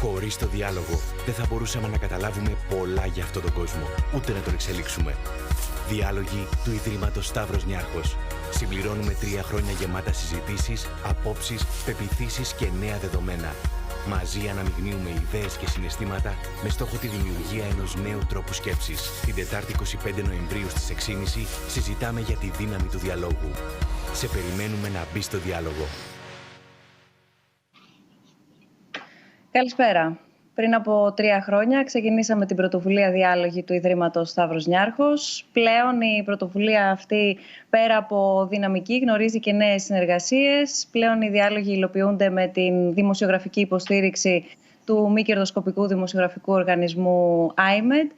Χωρίς το διάλογο, δεν θα μπορούσαμε να καταλάβουμε πολλά για αυτόν τον κόσμο, ούτε να τον εξελίξουμε. Διάλογοι του Ιδρύματος Σταύρος Νιάρχος. Συμπληρώνουμε 3 χρόνια γεμάτα συζητήσεις, απόψεις, πεποιθήσεις και νέα δεδομένα. Μαζί αναμειγνύουμε ιδέες και συναισθήματα με στόχο τη δημιουργία ενός νέου τρόπου σκέψης. Την Τετάρτη 25 Νοεμβρίου στις 6.30 συζητάμε για τη δύναμη του διαλόγου. Σε περιμένουμε να μπεις στο διάλογο. Καλησπέρα. Πριν από 3 χρόνια ξεκινήσαμε την πρωτοβουλία Διάλογοι του Ιδρύματος Σταύρος Νιάρχος. Πλέον η πρωτοβουλία αυτή, πέρα από δυναμική, γνωρίζει και νέες συνεργασίες. Πλέον οι διάλογοι υλοποιούνται με την δημοσιογραφική υποστήριξη του μη κερδοσκοπικού δημοσιογραφικού οργανισμού IMED.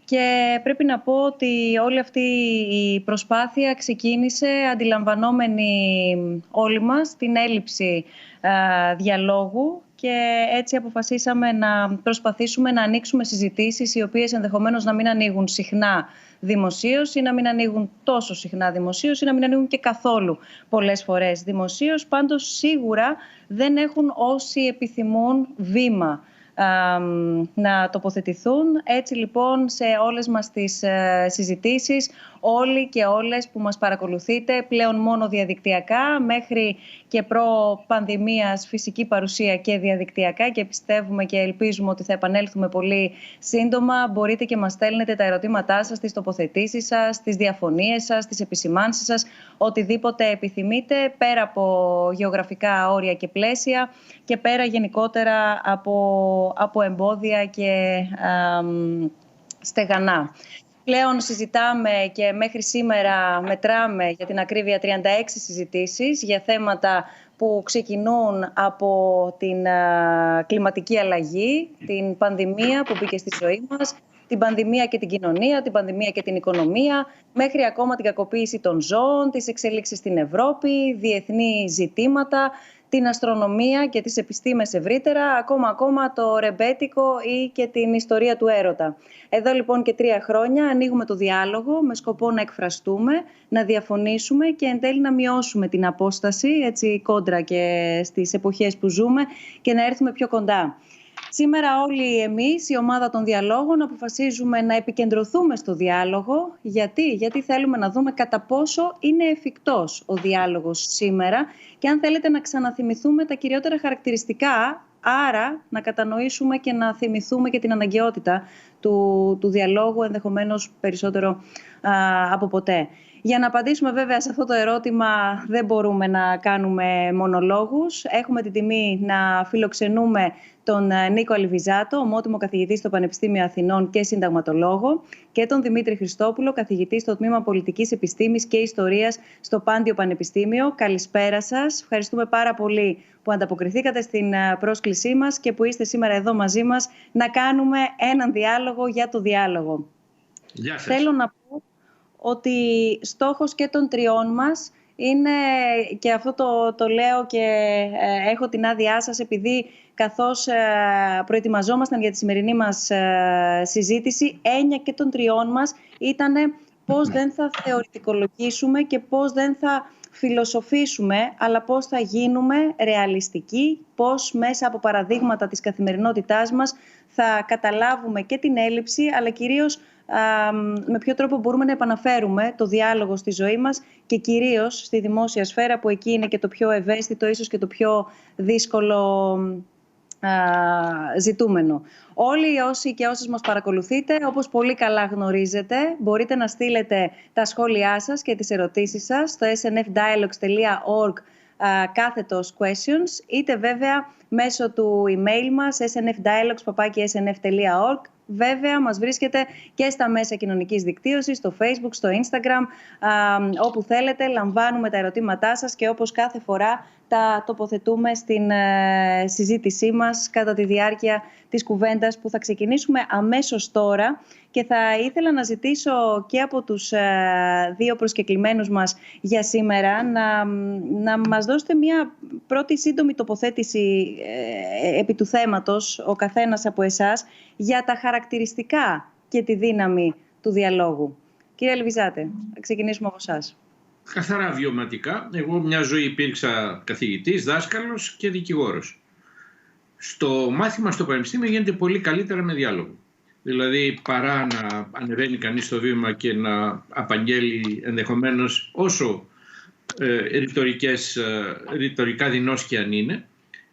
Και πρέπει να πω ότι όλη αυτή η προσπάθεια ξεκίνησε αντιλαμβανόμενοι όλοι μας την έλλειψη διαλόγου και έτσι αποφασίσαμε να προσπαθήσουμε να ανοίξουμε συζητήσεις οι οποίες ενδεχομένως να μην ανοίγουν συχνά δημοσίως ή να μην ανοίγουν τόσο συχνά δημοσίως ή να μην ανοίγουν και καθόλου πολλές φορές δημοσίως. Πάντως σίγουρα δεν έχουν όσοι επιθυμούν βήμα να τοποθετηθούν. Έτσι λοιπόν σε όλες μας τις συζητήσεις, όλοι και όλες που μας παρακολουθείτε πλέον μόνο διαδικτυακά, μέχρι και προ-πανδημίας φυσική παρουσία και διαδικτυακά, και πιστεύουμε και ελπίζουμε ότι θα επανέλθουμε πολύ σύντομα, μπορείτε και μας στέλνετε τα ερωτήματά σας, τις τοποθετήσεις σας, τις διαφωνίες σας, τις επισημάνσεις σας, οτιδήποτε επιθυμείτε, πέρα από γεωγραφικά όρια και πλαίσια και πέρα γενικότερα από εμπόδια και στεγανά. Πλέον συζητάμε και μέχρι σήμερα μετράμε για την ακρίβεια 36 συζητήσεις για θέματα που ξεκινούν από την κλιματική αλλαγή, την πανδημία που μπήκε στη ζωή μας, την πανδημία και την κοινωνία, την πανδημία και την οικονομία, μέχρι ακόμα την κακοποίηση των ζώων, τις εξελίξεις στην Ευρώπη, διεθνή ζητήματα, την αστρονομία και τις επιστήμες ευρύτερα, ακόμα το ρεμπέτικο ή και την ιστορία του έρωτα. Εδώ λοιπόν και 3 χρόνια ανοίγουμε το διάλογο με σκοπό να εκφραστούμε, να διαφωνήσουμε και εν τέλει να μειώσουμε την απόσταση, έτσι κόντρα και στις εποχές που ζούμε, και να έρθουμε πιο κοντά. Σήμερα όλοι εμείς, η ομάδα των διαλόγων, αποφασίζουμε να επικεντρωθούμε στο διάλογο. Γιατί θέλουμε να δούμε κατά πόσο είναι εφικτός ο διάλογος σήμερα και αν θέλετε να ξαναθυμηθούμε τα κυριότερα χαρακτηριστικά, άρα να κατανοήσουμε και να θυμηθούμε και την αναγκαιότητα του διαλόγου, ενδεχομένως περισσότερο από ποτέ. Για να απαντήσουμε βέβαια σε αυτό το ερώτημα δεν μπορούμε να κάνουμε μονολόγους. Έχουμε την τιμή να φιλοξενούμε τον Νίκο Αλιβιζάτο, ομότιμο καθηγητή στο Πανεπιστήμιο Αθηνών και συνταγματολόγο, και τον Δημήτρη Χριστόπουλο, καθηγητή στο Τμήμα Πολιτικής Επιστήμης και Ιστορίας στο Πάντιο Πανεπιστήμιο. Καλησπέρα σας. Ευχαριστούμε πάρα πολύ που ανταποκριθήκατε στην πρόσκλησή μας και που είστε σήμερα εδώ μαζί μας να κάνουμε έναν διάλογο για το διάλογο. Γεια σας. Θέλω να πω ότι στόχος και των τριών μας είναι, και αυτό το λέω και έχω την άδειά σας, επειδή καθώς προετοιμαζόμασταν για τη σημερινή μας συζήτηση, έννοια και των τριών μας ήταν πώς δεν θα θεωρητικολογήσουμε και πώς δεν θα φιλοσοφήσουμε, αλλά πώς θα γίνουμε ρεαλιστικοί, πώς μέσα από παραδείγματα της καθημερινότητάς μας θα καταλάβουμε και την έλλειψη, αλλά κυρίως με ποιο τρόπο μπορούμε να επαναφέρουμε το διάλογο στη ζωή μας και κυρίως στη δημόσια σφαίρα, που εκεί είναι και το πιο ευαίσθητο, ίσως και το πιο δύσκολο ζητούμενο. Όλοι όσοι και όσες μας παρακολουθείτε, όπως πολύ καλά γνωρίζετε, μπορείτε να στείλετε τα σχόλιά σας και τις ερωτήσεις σας στο snfdialogues.org /questions, είτε βέβαια μέσω του email μας snfdialogues@snf.org. Βέβαια, μας βρίσκεται και στα μέσα κοινωνικής δικτύωσης, στο Facebook, στο Instagram, όπου θέλετε. Λαμβάνουμε τα ερωτήματά σας και όπως κάθε φορά τα τοποθετούμε στην συζήτησή μας κατά τη διάρκεια της κουβέντας που θα ξεκινήσουμε αμέσως τώρα. Και θα ήθελα να ζητήσω και από τους δύο προσκεκλημένους μας για σήμερα να μας δώσετε μια πρώτη σύντομη τοποθέτηση επί του θέματος, ο καθένας από εσάς, για τα χαρακτηριστικά και τη δύναμη του διαλόγου. Κύριε Αλιβιζάτε, θα ξεκινήσουμε από εσάς. Καθαρά βιωματικά. Εγώ μια ζωή υπήρξα καθηγητής, δάσκαλος και δικηγόρος. Στο μάθημα στο πανεπιστήμιο γίνεται πολύ καλύτερα με διάλογο. Δηλαδή, παρά να ανεβαίνει κανείς στο βήμα και να απαγγέλει ενδεχομένως όσο ρητορικά δεινός και αν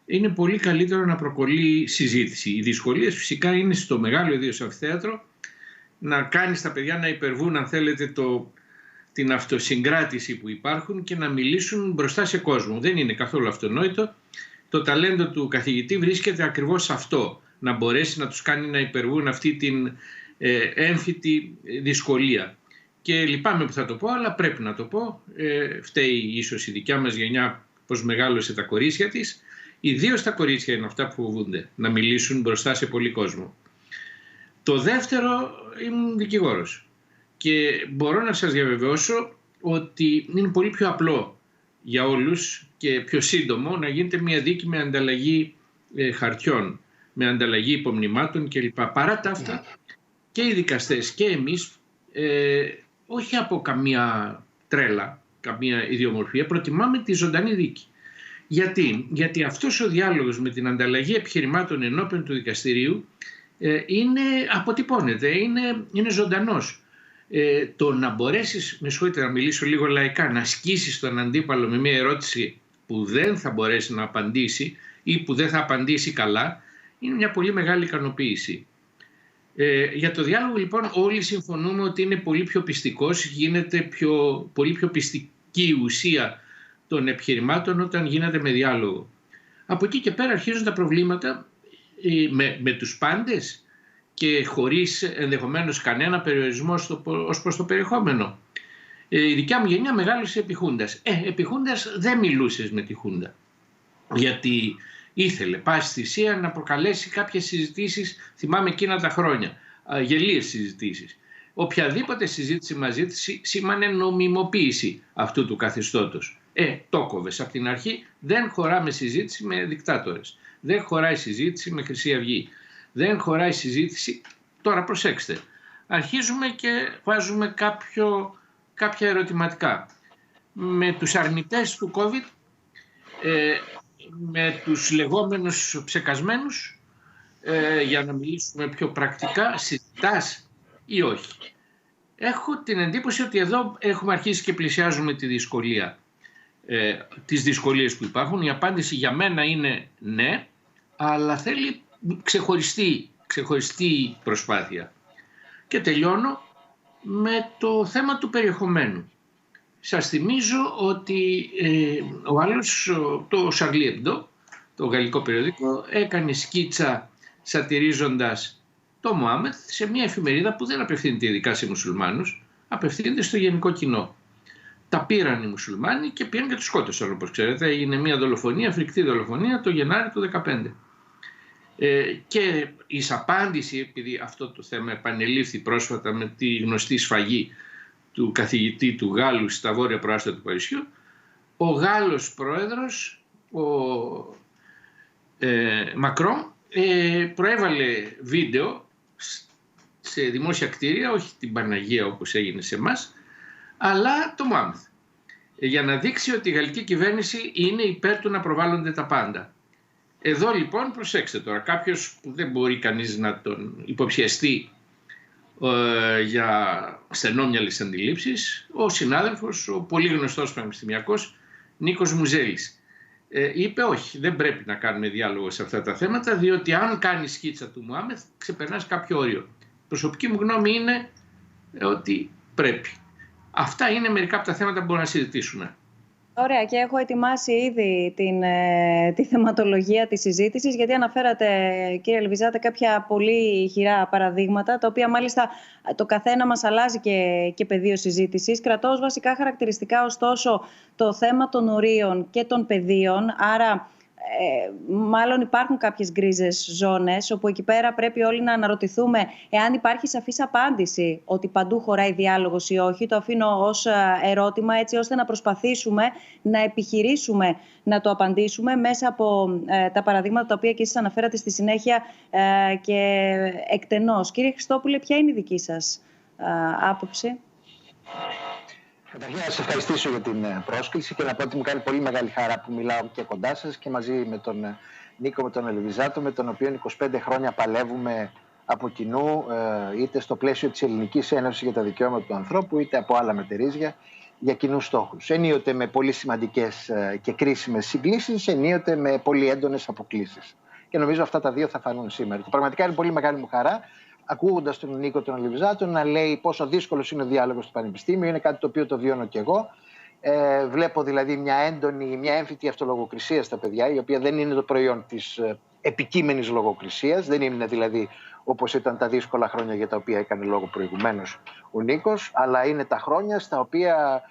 είναι πολύ καλύτερο να προκολεί συζήτηση. Οι δυσκολίες φυσικά είναι στο μεγάλο ιδίως αμφιθέατρο να κάνει τα παιδιά να υπερβούν, αν θέλετε, την αυτοσυγκράτηση που υπάρχουν και να μιλήσουν μπροστά σε κόσμο. Δεν είναι καθόλου αυτονόητο. Το ταλέντο του καθηγητή βρίσκεται ακριβώς σε αυτό, να μπορέσει να τους κάνει να υπερβούν αυτή την έμφυτη δυσκολία. Και λυπάμαι που θα το πω, αλλά πρέπει να το πω. Φταίει ίσως η δικιά μας γενιά πως μεγάλωσε τα κορίτσια της. Ιδίως τα κορίτσια είναι αυτά που φοβούνται να μιλήσουν μπροστά σε πολύ κόσμο. Το δεύτερο, ήμουν δικηγόρος και μπορώ να σας διαβεβαιώσω ότι είναι πολύ πιο απλό για όλους και πιο σύντομο να γίνεται μια δίκη με ανταλλαγή χαρτιών, με ανταλλαγή υπομνημάτων κλπ. Παρά τα αυτά και οι δικαστές και εμείς, όχι από καμία τρέλα, καμία ιδιομορφία, προτιμάμε τη ζωντανή δίκη. Γιατί αυτός ο διάλογος με την ανταλλαγή επιχειρημάτων ενώπιον του δικαστηρίου αποτυπώνεται, είναι ζωντανός. Το να μπορέσεις, με συγχωρείτε να μιλήσω λίγο λαϊκά, να ασκήσεις τον αντίπαλο με μια ερώτηση που δεν θα μπορέσει να απαντήσει ή που δεν θα απαντήσει καλά, είναι μια πολύ μεγάλη ικανοποίηση. Για το διάλογο λοιπόν όλοι συμφωνούμε ότι είναι πολύ πιο πιστικός, γίνεται πολύ πιο πιστική η ουσία των επιχειρημάτων όταν γίνεται με διάλογο. Από εκεί και πέρα αρχίζουν τα προβλήματα με τους πάντες και χωρίς ενδεχομένως κανένα περιορισμό ως προς το περιεχόμενο. Η δικιά μου γενιά μεγάλωσε επί Χούντας. Επί Χούντας δεν μιλούσες με τη Χούντα, γιατί ήθελε πάση θυσία να προκαλέσει κάποιες συζητήσεις, θυμάμαι εκείνα τα χρόνια, γελίες συζητήσεις. Οποιαδήποτε συζήτηση μαζί της σήμανε νομιμοποίηση αυτού του καθεστώτος. Το κόβες από την αρχή. Δεν χωράμε συζήτηση με δικτάτορες. Δεν χωράει συζήτηση με Χρυσή Αυγή. Δεν χωράει συζήτηση. Τώρα προσέξτε. Αρχίζουμε και βάζουμε κάποια ερωτηματικά. Με τους αρνητές του COVID, με τους λεγόμενους ψεκασμένους, για να μιλήσουμε πιο πρακτικά, συζητάς ή όχι. Έχω την εντύπωση ότι εδώ έχουμε αρχίσει και πλησιάζουμε τη δυσκολία. Τις δυσκολίες που υπάρχουν. Η απάντηση για μένα είναι ναι, αλλά θέλει ξεχωριστή προσπάθεια. Και τελειώνω με το θέμα του περιεχομένου. Σας θυμίζω ότι ο άλλος, το Charlie Hebdo, το γαλλικό περιοδικό, έκανε σκίτσα σατιρίζοντας το Μωάμεθ σε μια εφημερίδα που δεν απευθύνεται ειδικά σε μουσουλμάνους, απευθύνεται στο γενικό κοινό. Τα πήραν οι μουσουλμάνοι και πήγαν και τους σκότωσαν, όπως ξέρετε. Είναι μια δολοφονία, φρικτή δολοφονία, το Γενάρη του 2015. Και εις απάντηση, επειδή αυτό το θέμα επανελήφθη πρόσφατα με τη γνωστή σφαγή του καθηγητή του Γάλλου στα βόρεια προάστια του Παρισιού, ο Γάλλος πρόεδρος, ο Μακρόν, προέβαλε βίντεο σε δημόσια κτίρια, όχι την Παναγία όπως έγινε σε εμάς, αλλά το Μωάμεθ, για να δείξει ότι η γαλλική κυβέρνηση είναι υπέρ του να προβάλλονται τα πάντα. Εδώ λοιπόν προσέξτε τώρα, κάποιος που δεν μπορεί κανείς να τον υποψιαστεί για στενόμυαλες αντιλήψεις, ο συνάδελφος, ο πολύ γνωστός πανεπιστημιακός Νίκος Μουζέλης, είπε όχι, δεν πρέπει να κάνουμε διάλογο σε αυτά τα θέματα, διότι αν κάνεις σκίτσα του Μωάμεθ ξεπερνάς κάποιο όριο. Προσωπική μου γνώμη είναι ότι πρέπει. Αυτά είναι μερικά από τα θέματα που μπορούμε να συζητήσουμε. Ωραία, και έχω ετοιμάσει ήδη τη θεματολογία της συζήτησης, γιατί αναφέρατε, κύριε Λεβιζάτε, κάποια πολύ ηχηρά παραδείγματα, τα οποία μάλιστα το καθένα μας αλλάζει και πεδίο συζήτησης. Κρατώ ως βασικά χαρακτηριστικά, ωστόσο, το θέμα των ορίων και των πεδίων, άρα μάλλον υπάρχουν κάποιες γκρίζες ζώνες, όπου εκεί πέρα πρέπει όλοι να αναρωτηθούμε εάν υπάρχει σαφής απάντηση ότι παντού χωράει διάλογος ή όχι. Το αφήνω ως ερώτημα, έτσι ώστε να προσπαθήσουμε να επιχειρήσουμε να το απαντήσουμε μέσα από τα παραδείγματα τα οποία και εσείς αναφέρατε στη συνέχεια και εκτενώς. Κύριε Χριστόπουλε, ποια είναι η δική σας άποψη? Καταρχήν να σας ευχαριστήσω για την πρόσκληση και να πω ότι μου κάνει πολύ μεγάλη χαρά που μιλάω και κοντά σας και μαζί με τον Νίκο, με τον Αλεβιζάτο, με τον οποίο 25 χρόνια παλεύουμε από κοινού, είτε στο πλαίσιο της Ελληνικής Ένωσης για τα Δικαιώματα του Ανθρώπου, είτε από άλλα μετερίζια, για κοινούς στόχους. Ενίοτε με πολύ σημαντικές και κρίσιμες συγκλήσεις, ενίοτε με πολύ έντονες αποκλίσεις. Και νομίζω αυτά τα δύο θα φανούν σήμερα. Και πραγματικά είναι πολύ μεγάλη μου χαρά, ακούγοντας τον Νίκο τον Αλεβιζάτο να λέει πόσο δύσκολος είναι ο διάλογος στο Πανεπιστήμιο. Είναι κάτι το οποίο το βιώνω κι εγώ. Βλέπω δηλαδή μια έμφυτη αυτολογοκρισία στα παιδιά, η οποία δεν είναι το προϊόν της επικείμενης λογοκρισίας. Δεν είναι δηλαδή όπως ήταν τα δύσκολα χρόνια για τα οποία έκανε λόγο προηγουμένως ο Νίκος, αλλά είναι τα χρόνια στα οποία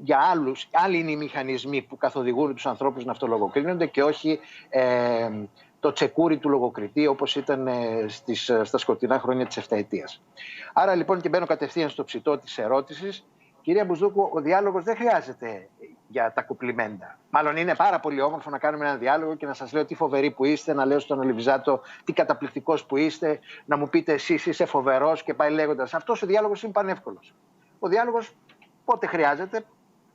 για άλλοι είναι οι μηχανισμοί που καθοδηγούν τους ανθρώπους να αυτολογοκρίνονται και όχι το τσεκούρι του λογοκριτή όπως ήταν στα σκοτεινά χρόνια της εφταετίας. Άρα λοιπόν, και μπαίνω κατευθείαν στο ψητό της ερώτησης, κυρία Μπουσδούκου, ο διάλογος δεν χρειάζεται για τα κουπλιμέντα. Μάλλον είναι πάρα πολύ όμορφο να κάνουμε έναν διάλογο και να σας λέω τι φοβεροί που είστε, να λέω στον Αλεβιζάτο τι καταπληκτικός που είστε, να μου πείτε εσείς είσαι φοβερός και πάει λέγοντας. Αυτός ο διάλογος είναι πανεύκολος. Ο διάλογος πότε χρειάζεται?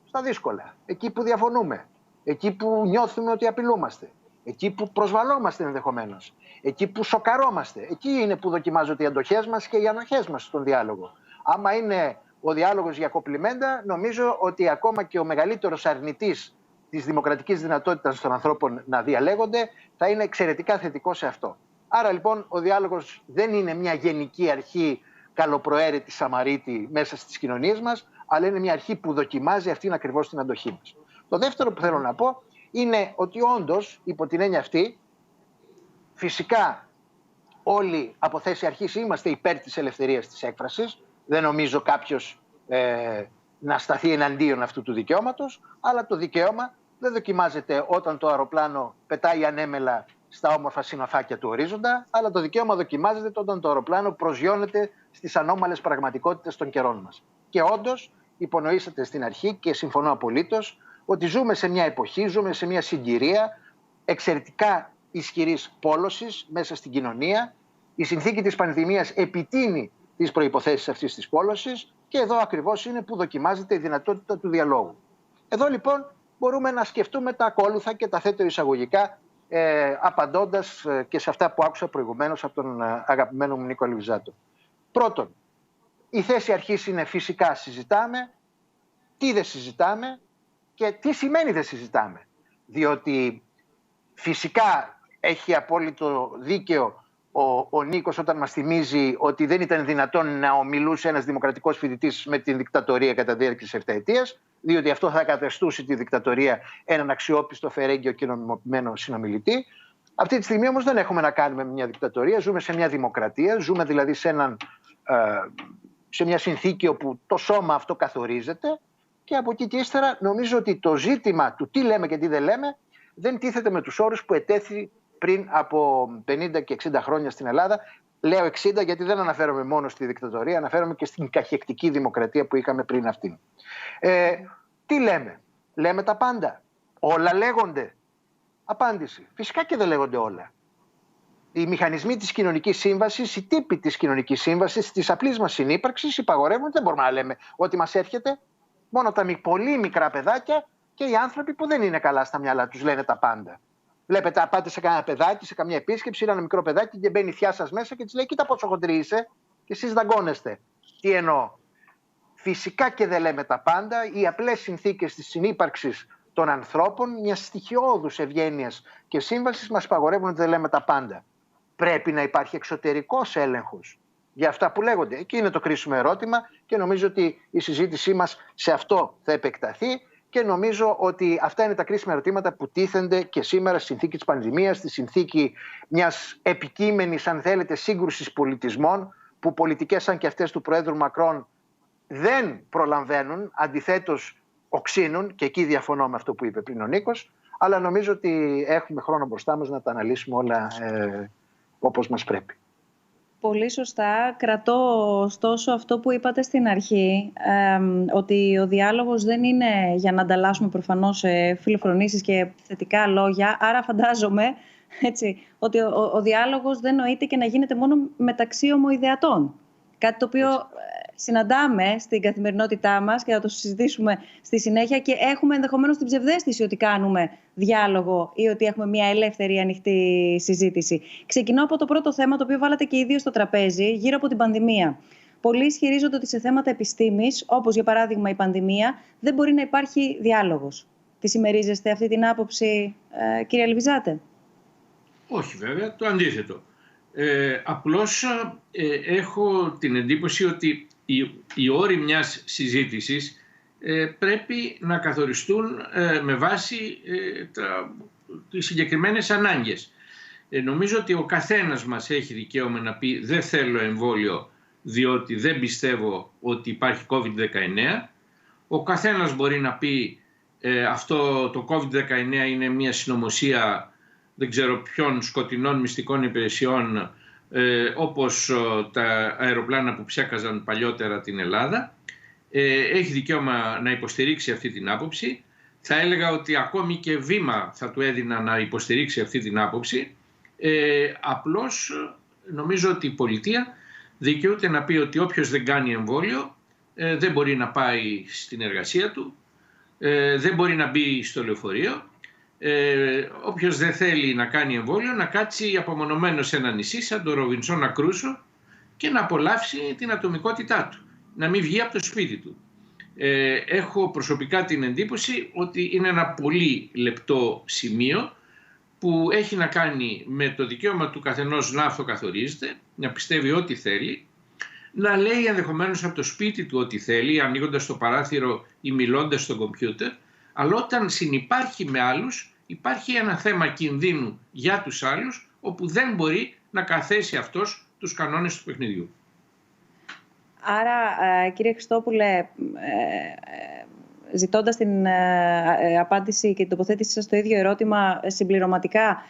Στα δύσκολα. Εκεί που διαφωνούμε. Εκεί που νιώθουμε ότι απειλούμαστε. Εκεί που προσβαλόμαστε ενδεχομένως. Εκεί που σοκαρόμαστε. Εκεί είναι που δοκιμάζονται οι αντοχές μας και οι ανοχές μας στον διάλογο. Άμα είναι ο διάλογος για κοπλιμέντα, νομίζω ότι ακόμα και ο μεγαλύτερος αρνητής της δημοκρατικής δυνατότητας των ανθρώπων να διαλέγονται θα είναι εξαιρετικά θετικό σε αυτό. Άρα λοιπόν ο διάλογος δεν είναι μια γενική αρχή καλοπροαίρετη Σαμαρίτη μέσα στις κοινωνίες μας, αλλά είναι μια αρχή που δοκιμάζει αυτήν ακριβώς την αντοχή μας. Το δεύτερο που θέλω να πω είναι ότι όντως υπό την έννοια αυτή, φυσικά όλοι από θέση αρχής είμαστε υπέρ της ελευθερίας της έκφρασης. Δεν νομίζω κάποιος να σταθεί εναντίον αυτού του δικαιώματος, αλλά το δικαίωμα δεν δοκιμάζεται όταν το αεροπλάνο πετάει ανέμελα στα όμορφα συννεφάκια του ορίζοντα, αλλά το δικαίωμα δοκιμάζεται όταν το αεροπλάνο προσγειώνεται στις ανώμαλες πραγματικότητες των καιρών μας. Και όντως υπονοήσατε στην αρχή, και συμφωνώ απολύτως, ότι ζούμε σε μια εποχή, ζούμε σε μια συγκυρία εξαιρετικά ισχυρής πόλωσης μέσα στην κοινωνία. Η συνθήκη της πανδημίας επιτείνει τις προϋποθέσεις αυτής της πόλωσης και εδώ ακριβώς είναι που δοκιμάζεται η δυνατότητα του διαλόγου. Εδώ λοιπόν μπορούμε να σκεφτούμε τα ακόλουθα και τα θέτω εισαγωγικά, απαντώντας και σε αυτά που άκουσα προηγουμένως από τον αγαπημένο μου Νίκο Αλεβιζάτο. Πρώτον, η θέση αρχής είναι φυσικά συζητάμε, τι δεν συζητάμε και τι σημαίνει δεν συζητάμε. Διότι φυσικά έχει απόλυτο δίκαιο ο Νίκος όταν μας θυμίζει ότι δεν ήταν δυνατόν να ομιλούσε ένας δημοκρατικός φοιτητής με την δικτατορία κατά τη διάρκεια της εφταετίας, διότι αυτό θα καταστούσε τη δικτατορία έναν αξιόπιστο, φερέγγιο και νομιμοποιημένο συνομιλητή. Αυτή τη στιγμή όμως δεν έχουμε να κάνουμε με μια δικτατορία, ζούμε σε μια δημοκρατία, ζούμε δηλαδή σε μια συνθήκη όπου το σώμα αυτό καθορίζεται και από εκεί και ύστερα νομίζω ότι το ζήτημα του τι λέμε και τι δεν λέμε δεν τίθεται με τους όρους που ετέθη πριν από 50 και 60 χρόνια στην Ελλάδα. Λέω 60 γιατί δεν αναφέρομαι μόνο στη δικτατορία, αναφέρομαι και στην καχεκτική δημοκρατία που είχαμε πριν αυτήν. Τι λέμε? Λέμε τα πάντα. Όλα λέγονται? Απάντηση. Φυσικά και δεν λέγονται όλα. Οι μηχανισμοί της κοινωνικής σύμβασης, οι τύποι της κοινωνικής σύμβασης, της απλής μας συνύπαρξης υπαγορεύουν. Δεν μπορούμε να λέμε ό,τι μας έρχεται. Μόνο τα πολύ μικρά παιδάκια και οι άνθρωποι που δεν είναι καλά στα μυαλά τους λένε τα πάντα. Βλέπετε, πάτε σε κανένα παιδάκι, σε καμία επίσκεψη, είναι ένα μικρό παιδάκι και μπαίνει η θεία σας μέσα και της λέει: κοίτα πόσο χοντρή είσαι, και εσείς δαγκώνεστε. Τι εννοώ? Φυσικά και δεν λέμε τα πάντα. Οι απλές συνθήκες της συνύπαρξης των ανθρώπων, μιας στοιχειώδους ευγένειας και σύμβασης, μας παγορεύουν ότι δεν λέμε τα πάντα. Πρέπει να υπάρχει εξωτερικός έλεγχος για αυτά που λέγονται. Εκεί είναι το κρίσιμο ερώτημα και νομίζω ότι η συζήτησή μας σε αυτό θα επεκταθεί. Και νομίζω ότι αυτά είναι τα κρίσιμα ερωτήματα που τίθενται και σήμερα στη συνθήκη της πανδημίας, στη συνθήκη μιας επικείμενης, αν θέλετε, σύγκρουσης πολιτισμών, που πολιτικές σαν και αυτές του Προέδρου Μακρόν δεν προλαμβαίνουν, αντιθέτως οξύνουν, και εκεί διαφωνώ με αυτό που είπε πριν ο Νίκος, αλλά νομίζω ότι έχουμε χρόνο μπροστά μας να τα αναλύσουμε όλα όπως μας πρέπει. Πολύ σωστά. Κρατώ ωστόσο αυτό που είπατε στην αρχή, ότι ο διάλογος δεν είναι για να ανταλλάσσουμε προφανώς φιλοφρονήσεις και θετικά λόγια. Άρα φαντάζομαι έτσι, ότι ο διάλογος δεν νοείται και να γίνεται μόνο μεταξύ ομοειδεατών. Κάτι το οποίο συναντάμε στην καθημερινότητά μας και θα το συζητήσουμε στη συνέχεια και έχουμε ενδεχομένως την ψευδαίσθηση ότι κάνουμε διάλογο ή ότι έχουμε μια ελεύθερη ανοιχτή συζήτηση. Ξεκινώ από το πρώτο θέμα, το οποίο βάλατε και οι δύο στο τραπέζι, γύρω από την πανδημία. Πολλοί ισχυρίζονται ότι σε θέματα επιστήμης, όπως για παράδειγμα η πανδημία, δεν μπορεί να υπάρχει διάλογος. Τη συμμερίζεστε αυτή την άποψη, κύριε Αλβιζάτε? Όχι βέβαια, το αντίθετο. Απλώς έχω την εντύπωση ότι οι όροι μιας συζήτησης πρέπει να καθοριστούν με βάση τις συγκεκριμένες ανάγκες. Νομίζω ότι ο καθένας μας έχει δικαίωμα να πει δεν θέλω εμβόλιο διότι δεν πιστεύω ότι υπάρχει COVID-19. Ο καθένας μπορεί να πει αυτό το COVID-19 είναι μια συνωμοσία δεν ξέρω ποιων σκοτεινών μυστικών υπηρεσιών όπως τα αεροπλάνα που ψέκαζαν παλιότερα την Ελλάδα. Έχει δικαίωμα να υποστηρίξει αυτή την άποψη. Θα έλεγα ότι ακόμη και βήμα θα του έδινα να υποστηρίξει αυτή την άποψη. Απλώς νομίζω ότι η πολιτεία δικαιούται να πει ότι όποιος δεν κάνει εμβόλιο δεν μπορεί να πάει στην εργασία του, δεν μπορεί να μπει στο λεωφορείο. Όποιος δεν θέλει να κάνει εμβόλιο να κάτσει απομονωμένο σε ένα νησί σαν το Ροβινσόνα Κρούσο και να απολαύσει την ατομικότητά του, να μην βγει από το σπίτι του. Έχω προσωπικά την εντύπωση ότι είναι ένα πολύ λεπτό σημείο που έχει να κάνει με το δικαίωμα του καθενός να αυτοκαθορίζεται, να πιστεύει ό,τι θέλει, να λέει ενδεχομένως από το σπίτι του ό,τι θέλει, ανοίγοντας το παράθυρο ή μιλώντας στο κομπιούτερ, αλλά όταν συνυπάρχει με άλλους υπάρχει ένα θέμα κινδύνου για τους άλλους, όπου δεν μπορεί να καθέσει αυτός τους κανόνες του παιχνιδιού. Άρα, κύριε Χριστόπουλε, ζητώντας την απάντηση και την τοποθέτηση σας στο ίδιο ερώτημα, συμπληρωματικά,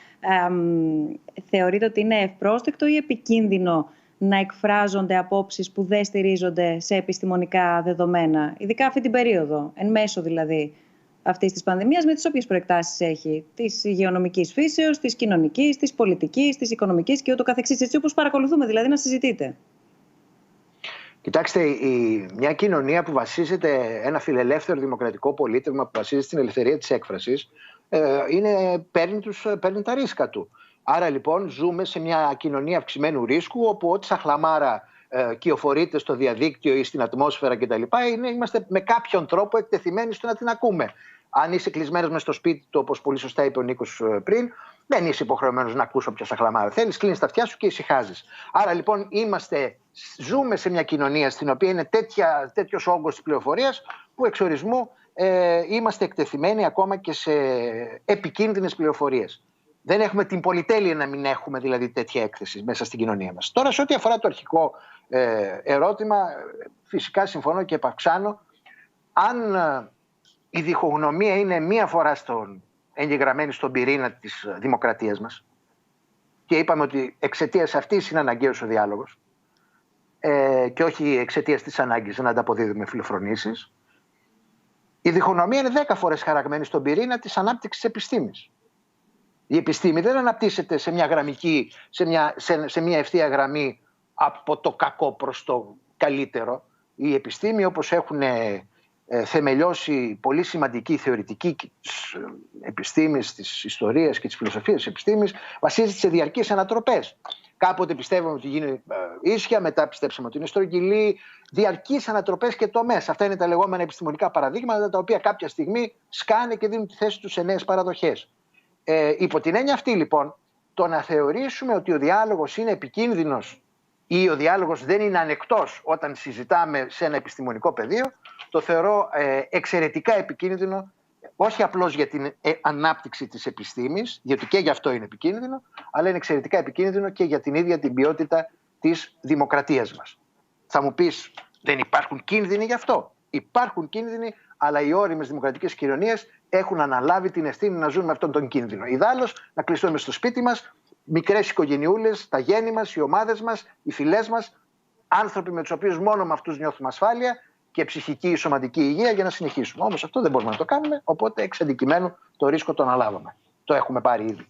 θεωρείτε ότι είναι ευπρόσδεκτο ή επικίνδυνο να εκφράζονται απόψεις που δεν στηρίζονται σε επιστημονικά δεδομένα, ειδικά αυτή την περίοδο, εν μέσω δηλαδή αυτής της πανδημίας, με τις όποιες προεκτάσεις έχει, της υγειονομικής φύσεως, της κοινωνικής, της πολιτικής, της οικονομικής και ούτω καθεξής, έτσι όπως παρακολουθούμε δηλαδή να συζητείτε? Κοιτάξτε, μια κοινωνία που βασίζεται, ένα φιλελεύθερο δημοκρατικό πολίτευμα που βασίζεται στην ελευθερία της έκφρασης, παίρνει τα ρίσκα του. Άρα λοιπόν ζούμε σε μια κοινωνία αυξημένου ρίσκου, όπου ό,τι σαχλαμάρα κυοφορείται στο διαδίκτυο ή στην ατμόσφαιρα κτλ. Είμαστε με κάποιον τρόπο εκτεθειμένοι στο να την ακούμε. Αν είσαι κλεισμένος μες στο σπίτι του, όπως πολύ σωστά είπε ο Νίκος πριν, δεν είσαι υποχρεωμένος να ακούς όποια σαχλαμάρα θέλεις, κλείνεις τα αυτιά σου και ησυχάζεις. Άρα λοιπόν ζούμε σε μια κοινωνία στην οποία είναι τέτοιος όγκος της πληροφορίας που εξορισμού είμαστε εκτεθειμένοι ακόμα και σε επικίνδυνες πληροφορίες. Δεν έχουμε την πολυτέλεια να μην έχουμε δηλαδή τέτοια έκθεση μέσα στην κοινωνία μας. Τώρα, σε ό,τι αφορά το αρχικό ερώτημα, φυσικά συμφωνώ και επαυξάνω. Αν η διχογνωμία είναι μία φορά εγγεγραμμένη στον πυρήνα της δημοκρατίας μας και είπαμε ότι εξαιτίας αυτής είναι αναγκαίος ο διάλογος και όχι εξαιτίας της ανάγκης να ανταποδίδουμε φιλοφρονήσεις, η διχογνωμία είναι 10 φορές χαραγμένη στον πυρήνα της ανάπτυξης της επιστήμης. Η επιστήμη δεν αναπτύσσεται σε μια γραμμική, σε μια ευθεία γραμμή από το κακό προς το καλύτερο. Η επιστήμη, όπως έχουν θεμελιώσει πολύ σημαντικοί θεωρητικοί επιστήμης της ιστορίας και της φιλοσοφίας της επιστήμης, βασίζεται σε διαρκείς ανατροπές. Κάποτε πιστεύαμε ότι γίνει ίσια, μετά πιστέψαμε ότι είναι στρογγυλή, διαρκείς ανατροπές και τομές. Αυτά είναι τα λεγόμενα επιστημονικά παραδείγματα, τα οποία κάποια στιγμή σκάνε και δίνουν τη θέση τους σε νέες παραδοχές. Υπό την έννοια αυτή λοιπόν, το να θεωρήσουμε ότι ο διάλογος είναι επικίνδυνος ή ο διάλογος δεν είναι ανεκτός όταν συζητάμε σε ένα επιστημονικό πεδίο, το θεωρώ εξαιρετικά επικίνδυνο, όχι απλώς για την ανάπτυξη της επιστήμης, γιατί και γι' αυτό είναι επικίνδυνο, αλλά είναι εξαιρετικά επικίνδυνο και για την ίδια την ποιότητα της δημοκρατίας μας. Θα μου πεις, δεν υπάρχουν κίνδυνοι γι' αυτό? Υπάρχουν κίνδυνοι, αλλά οι όριμες δημοκρατικές κοινωνίες έχουν αναλάβει την ευθύνη να ζουν με αυτόν τον κίνδυνο. Ιδάλλως, να κλειστούμε στο σπίτι μας, μικρές οικογενειούλες, τα γέννη μας, οι ομάδες μας, οι φυλές μας, άνθρωποι με τους οποίους μόνο με αυτούς νιώθουμε ασφάλεια και ψυχική ή σωματική υγεία για να συνεχίσουμε. Όμως αυτό δεν μπορούμε να το κάνουμε, οπότε εξ αντικειμένου το ρίσκο το αναλάβαμε. Το έχουμε πάρει ήδη.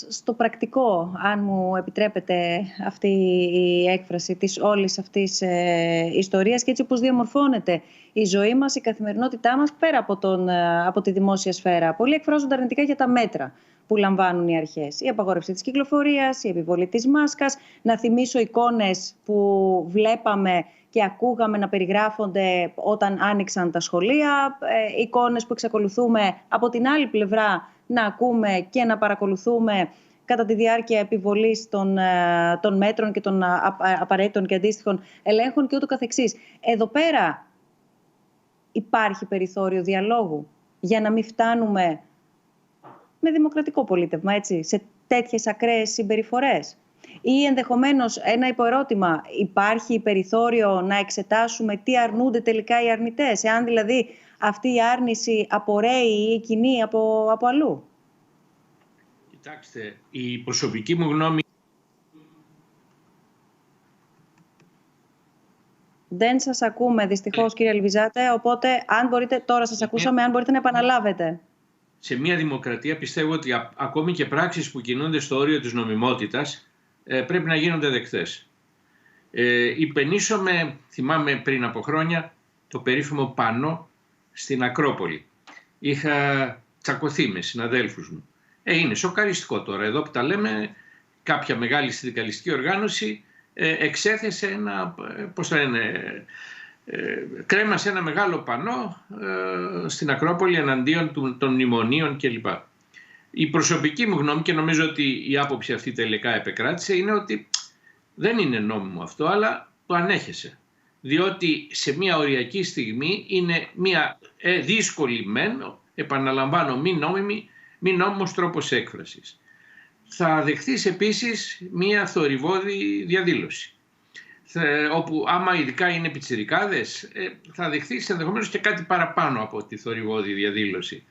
στο πρακτικό, αν μου επιτρέπετε αυτή η έκφραση της όλης αυτής ιστορίας και έτσι όπως διαμορφώνεται η ζωή μας, η καθημερινότητά μας πέρα από τη δημόσια σφαίρα. Πολλοί εκφράζονται αρνητικά για τα μέτρα που λαμβάνουν οι αρχές. Η απαγόρευση της κυκλοφορίας, η επιβολή της μάσκας. Να θυμίσω εικόνες που βλέπαμε και ακούγαμε να περιγράφονται όταν άνοιξαν τα σχολεία, εικόνες που εξακολουθούμε από την άλλη πλευρά να ακούμε και να παρακολουθούμε κατά τη διάρκεια επιβολής των μέτρων και των απαραίτητων και αντίστοιχων ελέγχων και ούτω καθεξής. Εδώ πέρα υπάρχει περιθώριο διαλόγου για να μην φτάνουμε με δημοκρατικό πολίτευμα, έτσι, σε τέτοιες ακραίες συμπεριφορές. Ή ενδεχομένως ένα υποερώτημα, υπάρχει περιθώριο να εξετάσουμε τι αρνούνται τελικά οι αρνητές, εάν δηλαδή αυτή η άρνηση απορρέει ή κινεί από αλλού. Κοιτάξτε, η προσωπική μου γνώμη... Δεν σας ακούμε δυστυχώς κύριε Αλβιζάτε, οπότε αν μπορείτε, τώρα σας ακούσαμε, αν μπορείτε να επαναλάβετε. Σε μια δημοκρατία πιστεύω ότι ακόμη και πράξεις που κινούνται στο όριο της νομιμότητας πρέπει να γίνονται δεκτές. Υπενήσωμαι, θυμάμαι πριν από χρόνια, το περίφημο πανό στην Ακρόπολη. Είχα τσακωθεί με συναδέλφους μου. Είναι σοκαριστικό τώρα. Εδώ που τα λέμε, κάποια μεγάλη συνδικαλιστική οργάνωση εξέθεσε ένα, κρέμασε ένα μεγάλο πανό στην Ακρόπολη εναντίον των μνημονίων κλπ. Η προσωπική μου γνώμη, και νομίζω ότι η άποψη αυτή τελικά επεκράτησε, είναι ότι δεν είναι νόμιμο αυτό, αλλά το ανέχεσαι. Διότι σε μια οριακή στιγμή είναι μια δύσκολη μεν, επαναλαμβάνω, μη νόμιμος τρόπος έκφρασης. Θα δεχθείς επίσης μια θορυβώδη διαδήλωση, όπου άμα ειδικά είναι πιτσιρικάδες, θα δεχθείς ενδεχομένως και κάτι παραπάνω από τη θορυβώδη διαδήλωση.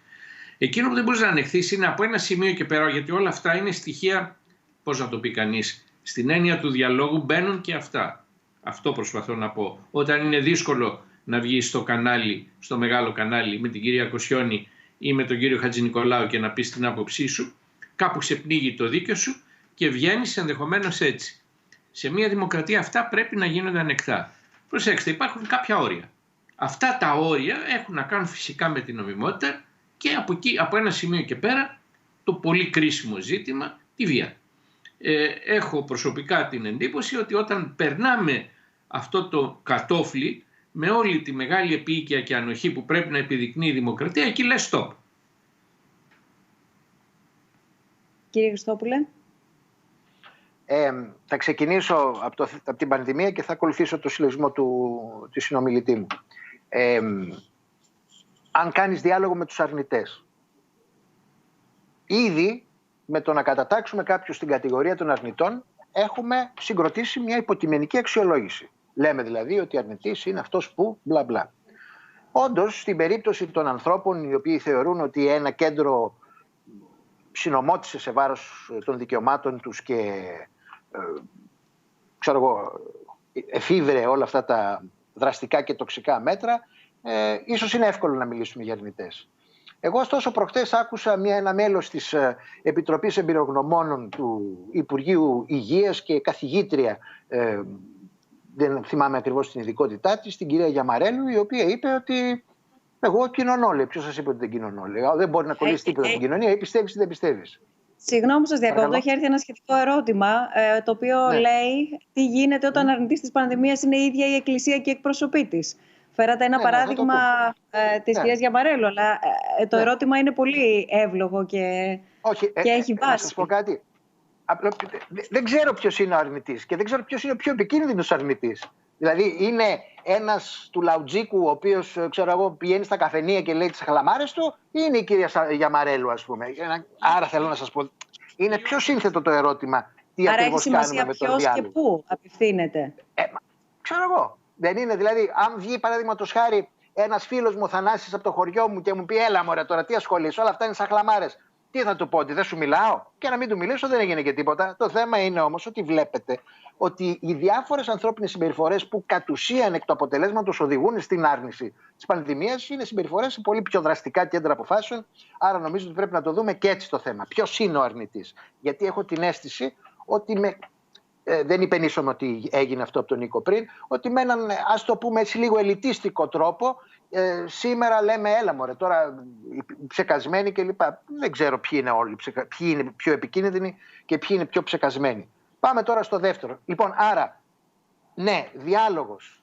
Εκείνο που δεν μπορείς να ανεχθείς είναι από ένα σημείο και πέρα, γιατί όλα αυτά είναι στοιχεία, πώς να το πει κανείς, στην έννοια του διαλόγου μπαίνουν και αυτά. Αυτό προσπαθώ να πω. Όταν είναι δύσκολο να βγεις στο κανάλι, στο μεγάλο κανάλι με την κυρία Κοσιόνη ή με τον κύριο Χατζηνικολάου και να πεις την άποψή σου, κάπου ξεπνίγει το δίκιο σου και βγαίνεις ενδεχομένως έτσι. Σε μια δημοκρατία αυτά πρέπει να γίνονται ανεκτά. Προσέξτε, υπάρχουν κάποια όρια. Αυτά τα όρια έχουν να κάνουν φυσικά με την νομιμότητα και από ένα σημείο και πέρα το πολύ κρίσιμο ζήτημα, τη βία. Έχω προσωπικά την εντύπωση ότι όταν περνάμε αυτό το κατόφλι με όλη τη μεγάλη επίοικια και ανοχή που πρέπει να επιδεικνύει η δημοκρατία, εκεί λες stop. Κύριε Χριστόπουλε. Θα ξεκινήσω από την πανδημία και θα ακολουθήσω το συλλογισμό του συνομιλητή μου. Αν κάνεις διάλογο με τους αρνητές, ήδη με το να κατατάξουμε κάποιους στην κατηγορία των αρνητών έχουμε συγκροτήσει μια υποκειμενική αξιολόγηση. Λέμε δηλαδή ότι αρνητής είναι αυτός που μπλα μπλα. Όντως, στην περίπτωση των ανθρώπων οι οποίοι θεωρούν ότι ένα κέντρο συνομώτησε σε βάρος των δικαιωμάτων τους και εφήβρε όλα αυτά τα δραστικά και τοξικά μέτρα, ίσως είναι εύκολο να μιλήσουμε για αρνητές. Εγώ ωστόσο προχτές άκουσα ένα μέλος της Επιτροπής Εμπειρογνωμόνων του Υπουργείου Υγείας και καθηγήτρια, δεν θυμάμαι ακριβώς την ειδικότητά της, την κυρία Γιαμαρέλου, η οποία είπε ότι εγώ κοινωνώ, λέει. Ποιος σας είπε ότι δεν κοινωνώ, λέει. Δεν μπορεί να κολλήσει τίποτα στην κοινωνία, ή πιστεύεις ή δεν πιστεύεις. Συγγνώμη που σας διακόπτω, έχει έρθει ένα σχετικό ερώτημα, το οποίο λέει τι γίνεται όταν αρνητής της πανδημίας είναι η ίδια η Εκκλησία και η εκπροσωπή της. Φέρατε ένα παράδειγμα της κυρίας Γιαμαρέλου, αλλά το ερώτημα είναι πολύ εύλογο και έχει βάση. Να σας πω κάτι. Δεν ξέρω ποιος είναι ο αρνητής και δεν ξέρω ποιος είναι ο πιο επικίνδυνος αρνητής. Δηλαδή είναι ένας του Λαουτζίκου ο οποίος πηγαίνει στα καφενεία και λέει τις χλαμάρες του, ή είναι η κυρία Γιαμαρέλου, ας πούμε. Άρα θέλω να σας πω, είναι πιο σύνθετο το ερώτημα τι ακριβώς κάνουμε με τον διάλογο. Και πού απευθύνεται. Ξέρω εγώ. Δεν είναι, δηλαδή, αν βγει παραδείγματος χάρη ένας φίλος μου, Θανάσης από το χωριό μου, και μου πει: έλα μωρέ, τώρα τι ασχολείσαι, όλα αυτά είναι σαν χλαμάρες. Τι θα του πω, ότι δεν σου μιλάω? Και να μην του μιλήσω δεν έγινε και τίποτα. Το θέμα είναι όμως ότι βλέπετε ότι οι διάφορες ανθρώπινες συμπεριφορές που κατ' ουσίαν εκ του αποτελέσματος οδηγούν στην άρνηση της πανδημίας είναι συμπεριφορές σε πολύ πιο δραστικά κέντρα αποφάσεων. Άρα νομίζω ότι πρέπει να το δούμε και έτσι το θέμα. Ποιος είναι ο αρνητής? Γιατί έχω την αίσθηση ότι δεν υπενήσωμαι ότι έγινε αυτό από τον Νίκο πριν, ότι με έναν, ας το πούμε έτσι, λίγο ελιτίστικο τρόπο σήμερα λέμε έλα μωρέ, τώρα ψεκασμένοι κλπ. Δεν ξέρω ποιοι είναι όλοι, ποιοι είναι πιο επικίνδυνοι και ποιοι είναι πιο ψεκασμένοι. Πάμε τώρα στο δεύτερο. Λοιπόν, άρα, ναι, διάλογος.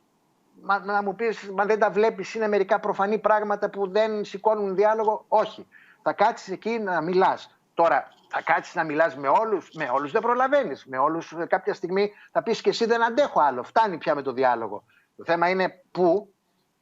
Να μου πεις, μα δεν τα βλέπεις, είναι μερικά προφανή πράγματα που δεν σηκώνουν διάλογο? Όχι. Θα κάτσεις εκεί να μιλάς. Τώρα, θα κάτσεις να μιλάς με όλους? Με όλους δεν προλαβαίνεις. Με όλους κάποια στιγμή θα πεις και εσύ δεν αντέχω άλλο. Φτάνει πια με το διάλογο. Το θέμα είναι πού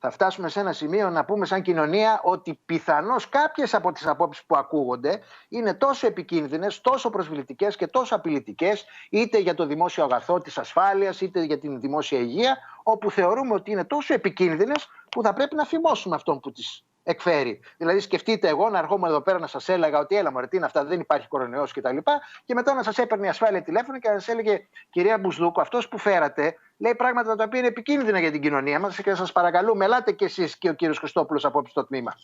θα φτάσουμε σε ένα σημείο να πούμε σαν κοινωνία ότι πιθανώς κάποιες από τις απόψεις που ακούγονται είναι τόσο επικίνδυνες, τόσο προσβλητικές και τόσο απειλητικές, είτε για το δημόσιο αγαθό της ασφάλειας, είτε για την δημόσια υγεία, όπου θεωρούμε ότι είναι τόσο επικίνδυνες που θα πρέπει να φημώσουμε αυτόν που τις εκφέρει. Δηλαδή, σκεφτείτε εγώ να ερχόμουν εδώ πέρα να σας έλεγα ότι έλα μωρέ, τι είναι αυτά, δεν υπάρχει κορονοϊός κτλ. Και μετά να σας έπαιρνε η ασφάλεια τηλέφωνο και να σας έλεγε, κυρία Μπουσδούκου, αυτός που φέρατε λέει πράγματα τα οποία είναι επικίνδυνα για την κοινωνία μας και σας παρακαλούμε, ελάτε κι εσείς και ο κύριος Χριστόπουλος απόψε στο τμήμα.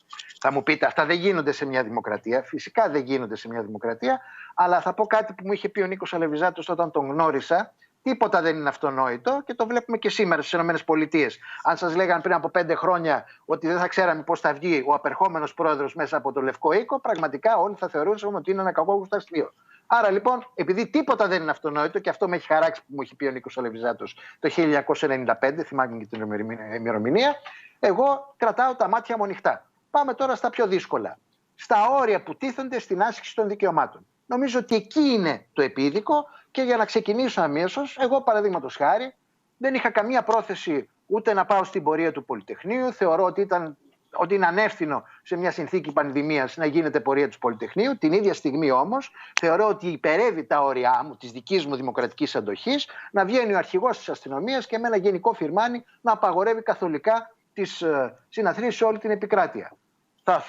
Θα μου πείτε, αυτά δεν γίνονται σε μια δημοκρατία. Φυσικά δεν γίνονται σε μια δημοκρατία, αλλά θα πω κάτι που μου είχε πει ο Νίκος Αλεβιζάτος όταν τον γνώρισα. Τίποτα δεν είναι αυτονόητο και το βλέπουμε και σήμερα στις ΗΠΑ. Αν σας λέγανε πριν από 5 χρόνια ότι δεν θα ξέραμε πώς θα βγει ο απερχόμενος πρόεδρος μέσα από το Λευκό Οίκο, πραγματικά όλοι θα θεωρούσαμε ότι είναι ένα κακόγουστο αστείο. Άρα λοιπόν, επειδή τίποτα δεν είναι αυτονόητο, και αυτό με έχει χαράξει που μου έχει πει ο Νίκος Αλεβιζάτος το 1995, θυμάμαι και την ημερομηνία, εγώ κρατάω τα μάτια μου ανοιχτά. Πάμε τώρα στα πιο δύσκολα. Στα όρια που τίθενται στην άσκηση των δικαιωμάτων. Νομίζω ότι εκεί είναι το επίδικο και για να ξεκινήσω αμέσως, εγώ παραδείγματος χάρη δεν είχα καμία πρόθεση ούτε να πάω στην πορεία του Πολυτεχνείου. Θεωρώ ότι είναι ανεύθυνο σε μια συνθήκη πανδημίας να γίνεται πορεία του Πολυτεχνείου. Την ίδια στιγμή όμως θεωρώ ότι υπερεύει τα όρια μου, της δικής μου δημοκρατικής αντοχής, να βγαίνει ο αρχηγός της αστυνομίας και με ένα γενικό φυρμάνι να απαγορεύει καθολικά τις συναθρήσεις σε όλη την επικράτεια. Θα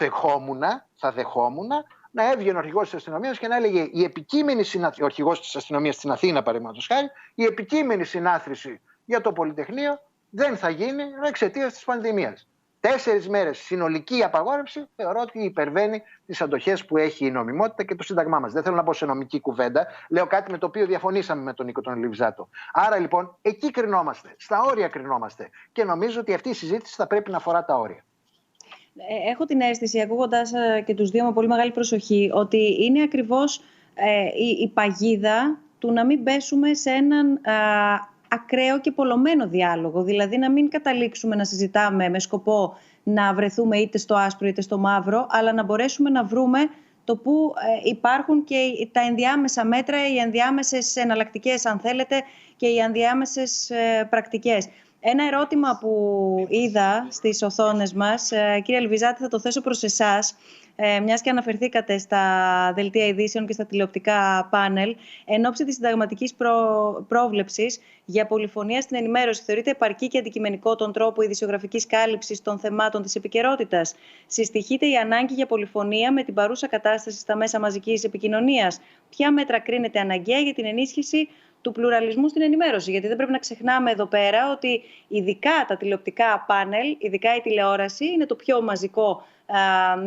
δεχόμουν να έβγαινε ο αρχηγός της αστυνομίας και να έλεγε η επικείμενη ο αρχηγός της αστυνομίας στην Αθήνα, παραδείγματος χάρη, η επικείμενη συνάθρηση για το Πολυτεχνείο δεν θα γίνει εξαιτίας της πανδημίας. 4 μέρες συνολική απαγόρευση θεωρώ ότι υπερβαίνει τις αντοχές που έχει η νομιμότητα και το Σύνταγμά μας. Δεν θέλω να πω σε νομική κουβέντα, λέω κάτι με το οποίο διαφωνήσαμε με τον Νίκο τον Αλεβιζάτο. Άρα λοιπόν εκεί κρινόμαστε, στα όρια κρινόμαστε και νομίζω ότι αυτή η συζήτηση θα πρέπει να αφορά τα όρια. Έχω την αίσθηση, ακούγοντας και τους δύο με πολύ μεγάλη προσοχή, ότι είναι ακριβώς η παγίδα του να μην πέσουμε σε έναν ακραίο και πολλωμένο διάλογο. Δηλαδή να μην καταλήξουμε να συζητάμε με σκοπό να βρεθούμε είτε στο άσπρο είτε στο μαύρο, αλλά να μπορέσουμε να βρούμε το που υπάρχουν και τα ενδιάμεσα μέτρα, οι ενδιάμεσες εναλλακτικές αν θέλετε και οι ενδιάμεσες πρακτικές. Ένα ερώτημα που είδα στις οθόνες μας, κύριε Αλεβιζάτη, θα το θέσω προς εσάς, μιας και αναφερθήκατε στα δελτία ειδήσεων και στα τηλεοπτικά πάνελ. Εν ώψη της συνταγματικής πρόβλεψης για πολυφωνία στην ενημέρωση, θεωρείται επαρκή και αντικειμενικό τον τρόπο ειδησιογραφικής κάλυψης των θεμάτων της επικαιρότητας? Συστοιχείται η ανάγκη για πολυφωνία με την παρούσα κατάσταση στα μέσα μαζικής επικοινωνίας? Ποια μέτρα κρίνεται αναγκαία για την ενίσχυση του πλουραλισμού στην ενημέρωση? Γιατί δεν πρέπει να ξεχνάμε εδώ πέρα ότι ειδικά τα τηλεοπτικά πάνελ, ειδικά η τηλεόραση, είναι το πιο μαζικό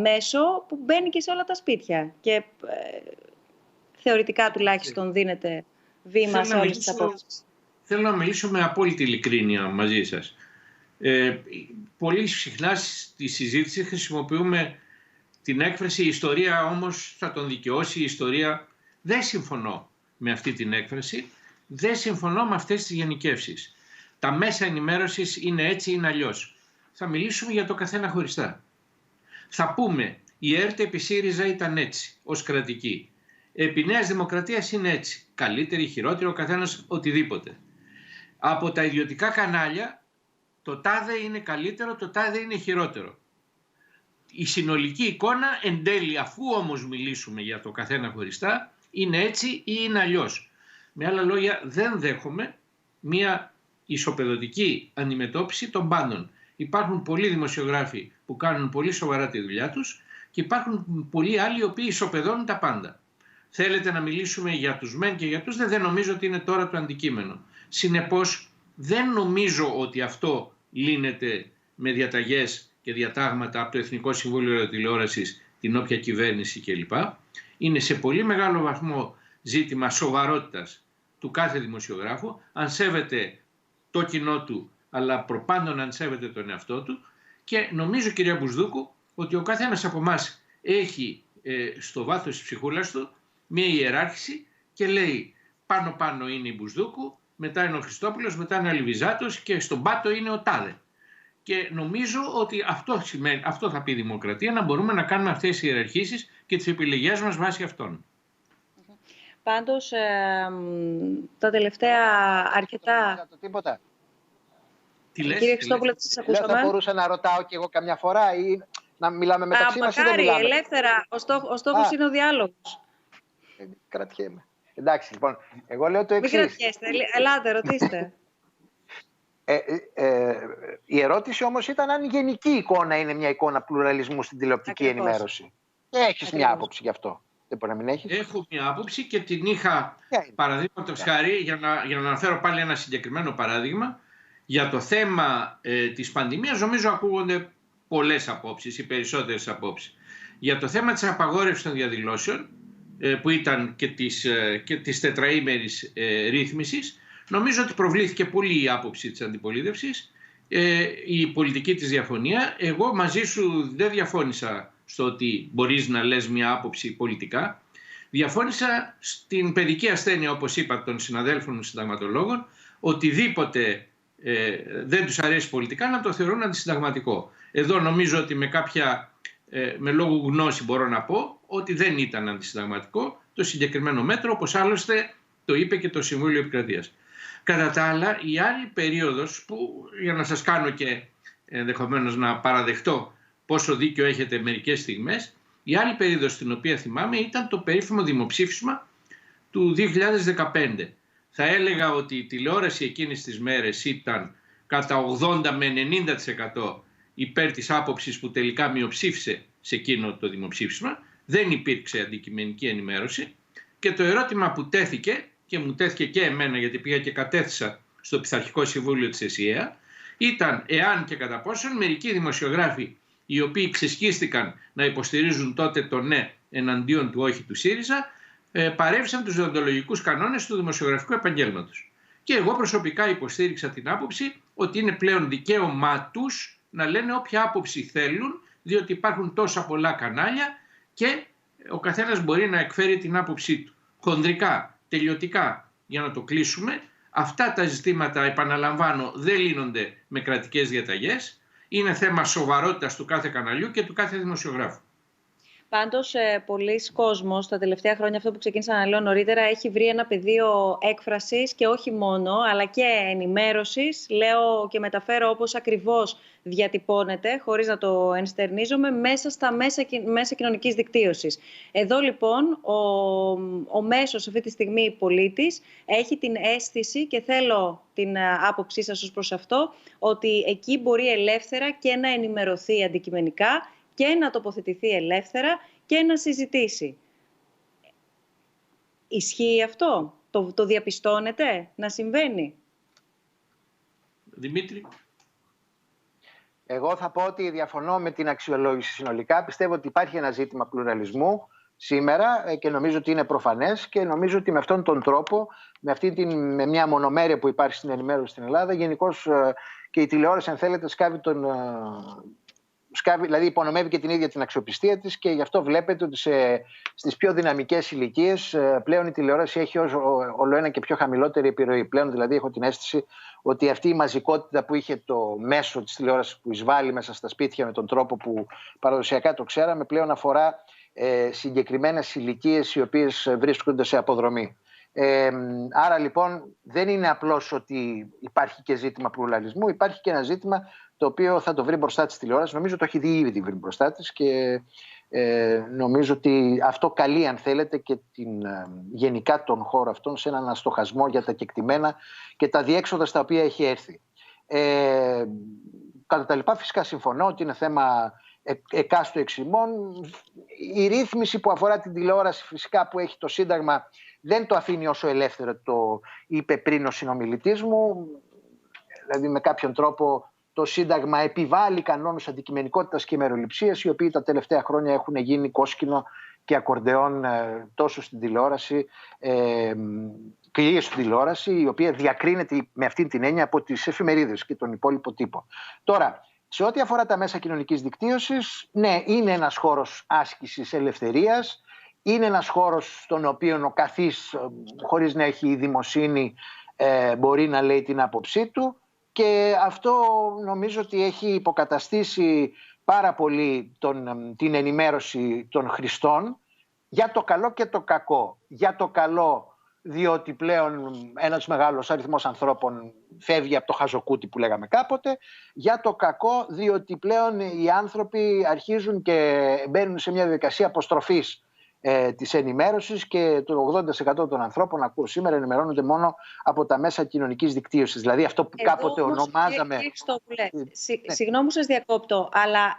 μέσο που μπαίνει και σε όλα τα σπίτια. Και θεωρητικά τουλάχιστον δίνεται βήμα σε όλες τις απόψεις. Θέλω να μιλήσω με απόλυτη ειλικρίνεια μαζί σας. Πολύ συχνά στη συζήτηση χρησιμοποιούμε την έκφραση «η ιστορία όμως θα τον δικαιώσει, η ιστορία». Δεν συμφωνώ με αυτή την έκφραση. Δεν συμφωνώ με αυτές τις γενικεύσεις. Τα μέσα ενημέρωσης είναι έτσι, είναι αλλιώς. Θα μιλήσουμε για το καθένα χωριστά. Θα πούμε η ΕΡΤ επί ΣΥΡΙΖΑ ήταν έτσι, ως κρατική. Επί Νέας Δημοκρατίας είναι έτσι. Καλύτερη, χειρότερη, ο καθένας οτιδήποτε. Από τα ιδιωτικά κανάλια το τάδε είναι καλύτερο, το τάδε είναι χειρότερο. Η συνολική εικόνα εν τέλει, αφού όμως μιλήσουμε για το καθένα χωριστά, είναι έτσι ή είναι αλλιώς. Με άλλα λόγια, δεν δέχομαι μια ισοπεδωτική αντιμετώπιση των πάντων. Υπάρχουν πολλοί δημοσιογράφοι που κάνουν πολύ σοβαρά τη δουλειά τους και υπάρχουν πολλοί άλλοι οι οποίοι ισοπεδώνουν τα πάντα. Θέλετε να μιλήσουμε για τους μεν και για τους δε, δεν νομίζω ότι είναι τώρα το αντικείμενο. Συνεπώς δεν νομίζω ότι αυτό λύνεται με διαταγές και διατάγματα από το Εθνικό Συμβούλιο Ραδιοτηλεόρασης, την όποια κυβέρνηση κλπ. Είναι σε πολύ μεγάλο βαθμό ζήτημα σοβαρότητας του κάθε δημοσιογράφου, αν σέβεται το κοινό του, αλλά προπάντων αν σέβεται τον εαυτό του. Και νομίζω, κυρία Μπουσδούκου, ότι ο καθένας από εμάς έχει στο βάθος της ψυχούλας του μια ιεράρχηση και λέει πάνω είναι η Μπουσδούκου, μετά είναι ο Χριστόπουλος, μετά είναι ο Αλιβιζάτος και στον πάτο είναι ο τάδε. Και νομίζω ότι αυτό θα πει η δημοκρατία, να μπορούμε να κάνουμε αυτές τις ιεραρχήσεις και τις επιλογές μας βάσει αυτών. Πάντως, τα τελευταία αρκετά... Τίποτα. Τι λες, Κύριε Χριστόπουλε, τι σας ακούσαμε? Θα μπορούσα να ρωτάω κι εγώ καμιά φορά ή να μιλάμε μεταξύ μας ή δεν μιλάμε? Ελεύθερα. Ο στόχος είναι ο διάλογος. Κρατιέμαι. Εντάξει, λοιπόν, εγώ λέω το εξής. Μην κρατιέστε, ελάτε, ρωτήστε. Η ερώτηση όμως ήταν αν η γενική εικόνα είναι μια εικόνα πλουραλισμού στην τηλεοπτική ενημέρωση. Έχεις μια άποψη γι' αυτό? Δεν μπορεί να μην έχεις. Έχω μια άποψη και την είχα, παραδείγματος χάρη, για να αναφέρω πάλι ένα συγκεκριμένο παράδειγμα. Για το θέμα της πανδημίας νομίζω ακούγονται πολλές απόψεις, οι περισσότερες απόψεις. Για το θέμα της απαγόρευσης των διαδηλώσεων, που ήταν και της τετραήμερης ρύθμισης, νομίζω ότι προβλήθηκε πολύ η άποψη της αντιπολίτευσης, η πολιτική της διαφωνία. Εγώ μαζί σου δεν διαφώνησα στο ότι μπορείς να λες μια άποψη πολιτικά. Διαφώνησα στην παιδική ασθένεια, όπως είπα, των συναδέλφων μου συνταγματολόγων, οτιδήποτε δεν τους αρέσει πολιτικά να το θεωρούν αντισυνταγματικό. Εδώ νομίζω ότι με λόγο γνώση μπορώ να πω ότι δεν ήταν αντισυνταγματικό το συγκεκριμένο μέτρο, όπως άλλωστε το είπε και το Συμβούλιο Επικρατείας. Κατά τα άλλα, η άλλη περίοδος που, για να σας κάνω και ενδεχομένως να παραδεχτώ πόσο δίκιο έχετε μερικές στιγμές, η άλλη περίοδος στην οποία θυμάμαι ήταν το περίφημο δημοψήφισμα του 2015. Θα έλεγα ότι η τηλεόραση εκείνες τις μέρες ήταν κατά 80 με 90% υπέρ της άποψης που τελικά μειοψήφισε σε εκείνο το δημοψήφισμα. Δεν υπήρξε αντικειμενική ενημέρωση και το ερώτημα που τέθηκε, και μου τέθηκε και εμένα γιατί πήγα και κατέθεσα στο Πειθαρχικό Συμβούλιο της ΕΣΥΑ, ήταν εάν και κατά πόσον μερικοί δημοσιογράφοι οι οποίοι ξεσχίστηκαν να υποστηρίζουν τότε το ναι εναντίον του όχι του ΣΥΡΙΖΑ, παρέβησαν τους δεοντολογικούς κανόνες του δημοσιογραφικού επαγγέλματος. Και εγώ προσωπικά υποστήριξα την άποψη ότι είναι πλέον δικαίωμά τους να λένε όποια άποψη θέλουν, διότι υπάρχουν τόσα πολλά κανάλια και ο καθένας μπορεί να εκφέρει την άποψή του. Χονδρικά, τελειωτικά, για να το κλείσουμε, αυτά τα ζητήματα, επαναλαμβάνω, δεν λύνονται με κρατικές διαταγές. Είναι θέμα σοβαρότητας του κάθε καναλιού και του κάθε δημοσιογράφου. Πάντως, πολλοί κόσμος τα τελευταία χρόνια, αυτό που ξεκίνησα να λέω νωρίτερα, έχει βρει ένα πεδίο έκφρασης και όχι μόνο, αλλά και ενημέρωσης. Λέω και μεταφέρω όπως ακριβώς διατυπώνεται, χωρίς να το ενστερνίζομαι, μέσα στα μέσα κοινωνικής δικτύωσης. Εδώ λοιπόν ο μέσος αυτή τη στιγμή πολίτης έχει την αίσθηση, και θέλω την άποψή σας ως προς αυτό, ότι εκεί μπορεί ελεύθερα και να ενημερωθεί αντικειμενικά και να τοποθετηθεί ελεύθερα και να συζητήσει. Ισχύει αυτό? Το διαπιστώνετε να συμβαίνει? Δημήτρη. Εγώ θα πω ότι διαφωνώ με την αξιολόγηση συνολικά. Πιστεύω ότι υπάρχει ένα ζήτημα πλουραλισμού σήμερα και νομίζω ότι είναι προφανές και νομίζω ότι με αυτόν τον τρόπο, με μια μονομέρεια που υπάρχει στην ενημέρωση στην Ελλάδα, γενικώς και η τηλεόραση, αν θέλετε, δηλαδή υπονομεύει και την ίδια την αξιοπιστία της και γι' αυτό βλέπετε ότι στις πιο δυναμικές ηλικίες πλέον η τηλεόραση έχει όλο ένα και πιο χαμηλότερη επιρροή. Πλέον δηλαδή έχω την αίσθηση ότι αυτή η μαζικότητα που είχε το μέσο της τηλεόρασης που εισβάλλει μέσα στα σπίτια με τον τρόπο που παραδοσιακά το ξέραμε, πλέον αφορά συγκεκριμένες ηλικίες οι οποίες βρίσκονται σε αποδρομή. Άρα λοιπόν δεν είναι απλώς ότι υπάρχει και ζήτημα πλουραλισμού, υπάρχει και ένα ζήτημα το οποίο θα το βρει μπροστά της τηλεόρασης. Νομίζω το έχει ήδη βρει μπροστά της και νομίζω ότι αυτό καλεί, αν θέλετε, και γενικά τον χώρο αυτόν σε έναν αστοχασμό για τα κεκτημένα και τα διέξοδα στα οποία έχει έρθει. Κατά τα λοιπά, φυσικά συμφωνώ ότι είναι θέμα εκάστου εξημών. Η ρύθμιση που αφορά την τηλεόραση φυσικά που έχει το Σύνταγμα δεν το αφήνει όσο ελεύθερο, το είπε πριν ο συνομιλητής μου. Δηλαδή με κάποιον τρόπο το Σύνταγμα επιβάλλει κανόνες αντικειμενικότητας και ημεροληψίας, οι οποίοι τα τελευταία χρόνια έχουν γίνει κόσκινο και ακορντεόν τόσο στην τηλεόραση, κυρίως στην τηλεόραση, η οποία διακρίνεται με αυτή την έννοια από τις εφημερίδες και τον υπόλοιπο τύπο. Τώρα, σε ό,τι αφορά τα μέσα κοινωνικής δικτύωσης, ναι, είναι ένας χώρος άσκησης ελευθερίας, είναι ένας χώρος στον οποίο ο καθής, χωρίς να έχει δημοσύνη, μπορεί να λέει την άποψή του, και αυτό νομίζω ότι έχει υποκαταστήσει πάρα πολύ την ενημέρωση των χρηστών, για το καλό και το κακό. Για το καλό, διότι πλέον ένας μεγάλος αριθμός ανθρώπων φεύγει από το χαζοκούτι που λέγαμε κάποτε. Για το κακό, διότι πλέον οι άνθρωποι αρχίζουν και μπαίνουν σε μια διαδικασία αποστροφής της ενημέρωσης, και το 80% των ανθρώπων, ακούω σήμερα, ενημερώνονται μόνο από τα μέσα κοινωνικής δικτύωσης. Δηλαδή αυτό που κάποτε ονομάζαμε... Συγγνώμη που σας διακόπτω, αλλά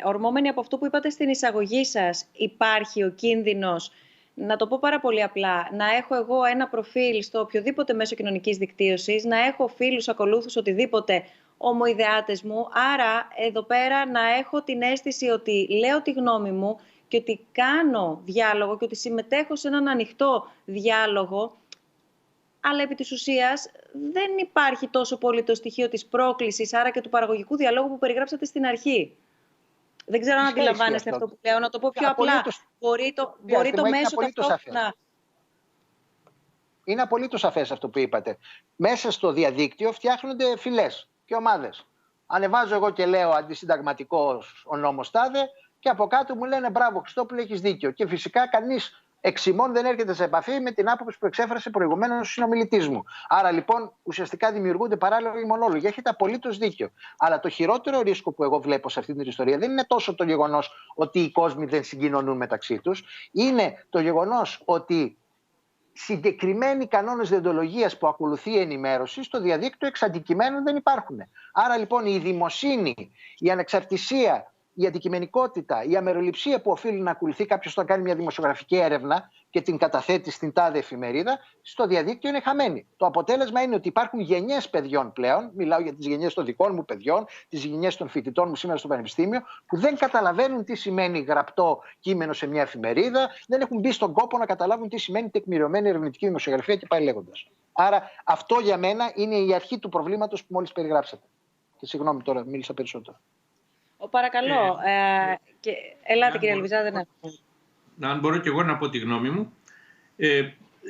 ορμόμενοι από αυτό που είπατε στην εισαγωγή σας, υπάρχει ο κίνδυνος, να το πω πάρα πολύ απλά, να έχω εγώ ένα προφίλ στο οποιοδήποτε μέσο κοινωνικής δικτύωσης, να έχω φίλους, ακολούθους, οτιδήποτε, ομοειδεάτες μου, άρα εδώ πέρα να έχω την αίσθηση ότι λέω τη γνώμη μου και ότι κάνω διάλογο και ότι συμμετέχω σε έναν ανοιχτό διάλογο, αλλά επί της ουσίας δεν υπάρχει τόσο πολύ το στοιχείο της πρόκλησης, άρα και του παραγωγικού διαλόγου που περιγράψατε στην αρχή. Δεν ξέρω αν αντιλαμβάνεστε αυτό που λέω. Να το πω πιο απλά. Μπορεί το μέσο ταυτόχρονα... Είναι απολύτως σαφές αυτό που είπατε. Μέσα στο διαδίκτυο φτιάχνονται φυλές και ομάδες. Ανεβάζω εγώ και λέω αντισυνταγματικός ο νόμος τάδε, και από κάτω μου λένε μπράβο Χριστόπουλε, έχεις δίκιο. Και φυσικά κανείς εξημών δεν έρχεται σε επαφή με την άποψη που εξέφρασε προηγουμένως ο συνομιλητής μου. Άρα λοιπόν ουσιαστικά δημιουργούνται παράλογοι μονόλογοι. Έχετε απολύτως δίκιο. Αλλά το χειρότερο ρίσκο που εγώ βλέπω σε αυτή την ιστορία δεν είναι τόσο το γεγονός ότι οι κόσμοι δεν συγκοινωνούν μεταξύ τους. Είναι το γεγονός ότι συγκεκριμένοι κανόνες δεοντολογίας που ακολουθεί η ενημέρωση στο διαδίκτυο εξ αντικειμένων δεν υπάρχουν. Άρα λοιπόν η δημοσύνη, η ανεξαρτησία, η αντικειμενικότητα, η αμεροληψία που οφείλει να ακολουθεί κάποιος όταν κάνει μια δημοσιογραφική έρευνα και την καταθέτει στην τάδε εφημερίδα, στο διαδίκτυο είναι χαμένη. Το αποτέλεσμα είναι ότι υπάρχουν γενιές παιδιών πλέον, μιλάω για τις γενιές των δικών μου παιδιών, τις γενιές των φοιτητών μου σήμερα στο πανεπιστήμιο, που δεν καταλαβαίνουν τι σημαίνει γραπτό κείμενο σε μια εφημερίδα, δεν έχουν μπει στον κόπο να καταλάβουν τι σημαίνει τεκμηριωμένη ερευνητική δημοσιογραφία και πάει λέγοντας. Άρα αυτό για μένα είναι η αρχή του προβλήματος που μόλις περιγράψατε. Και συγγνώμη τώρα, μίλησα περισσότερο. Παρακαλώ. Ελάτε κύριε Λεβιζάδε. Αν μπορώ και εγώ να πω τη γνώμη μου.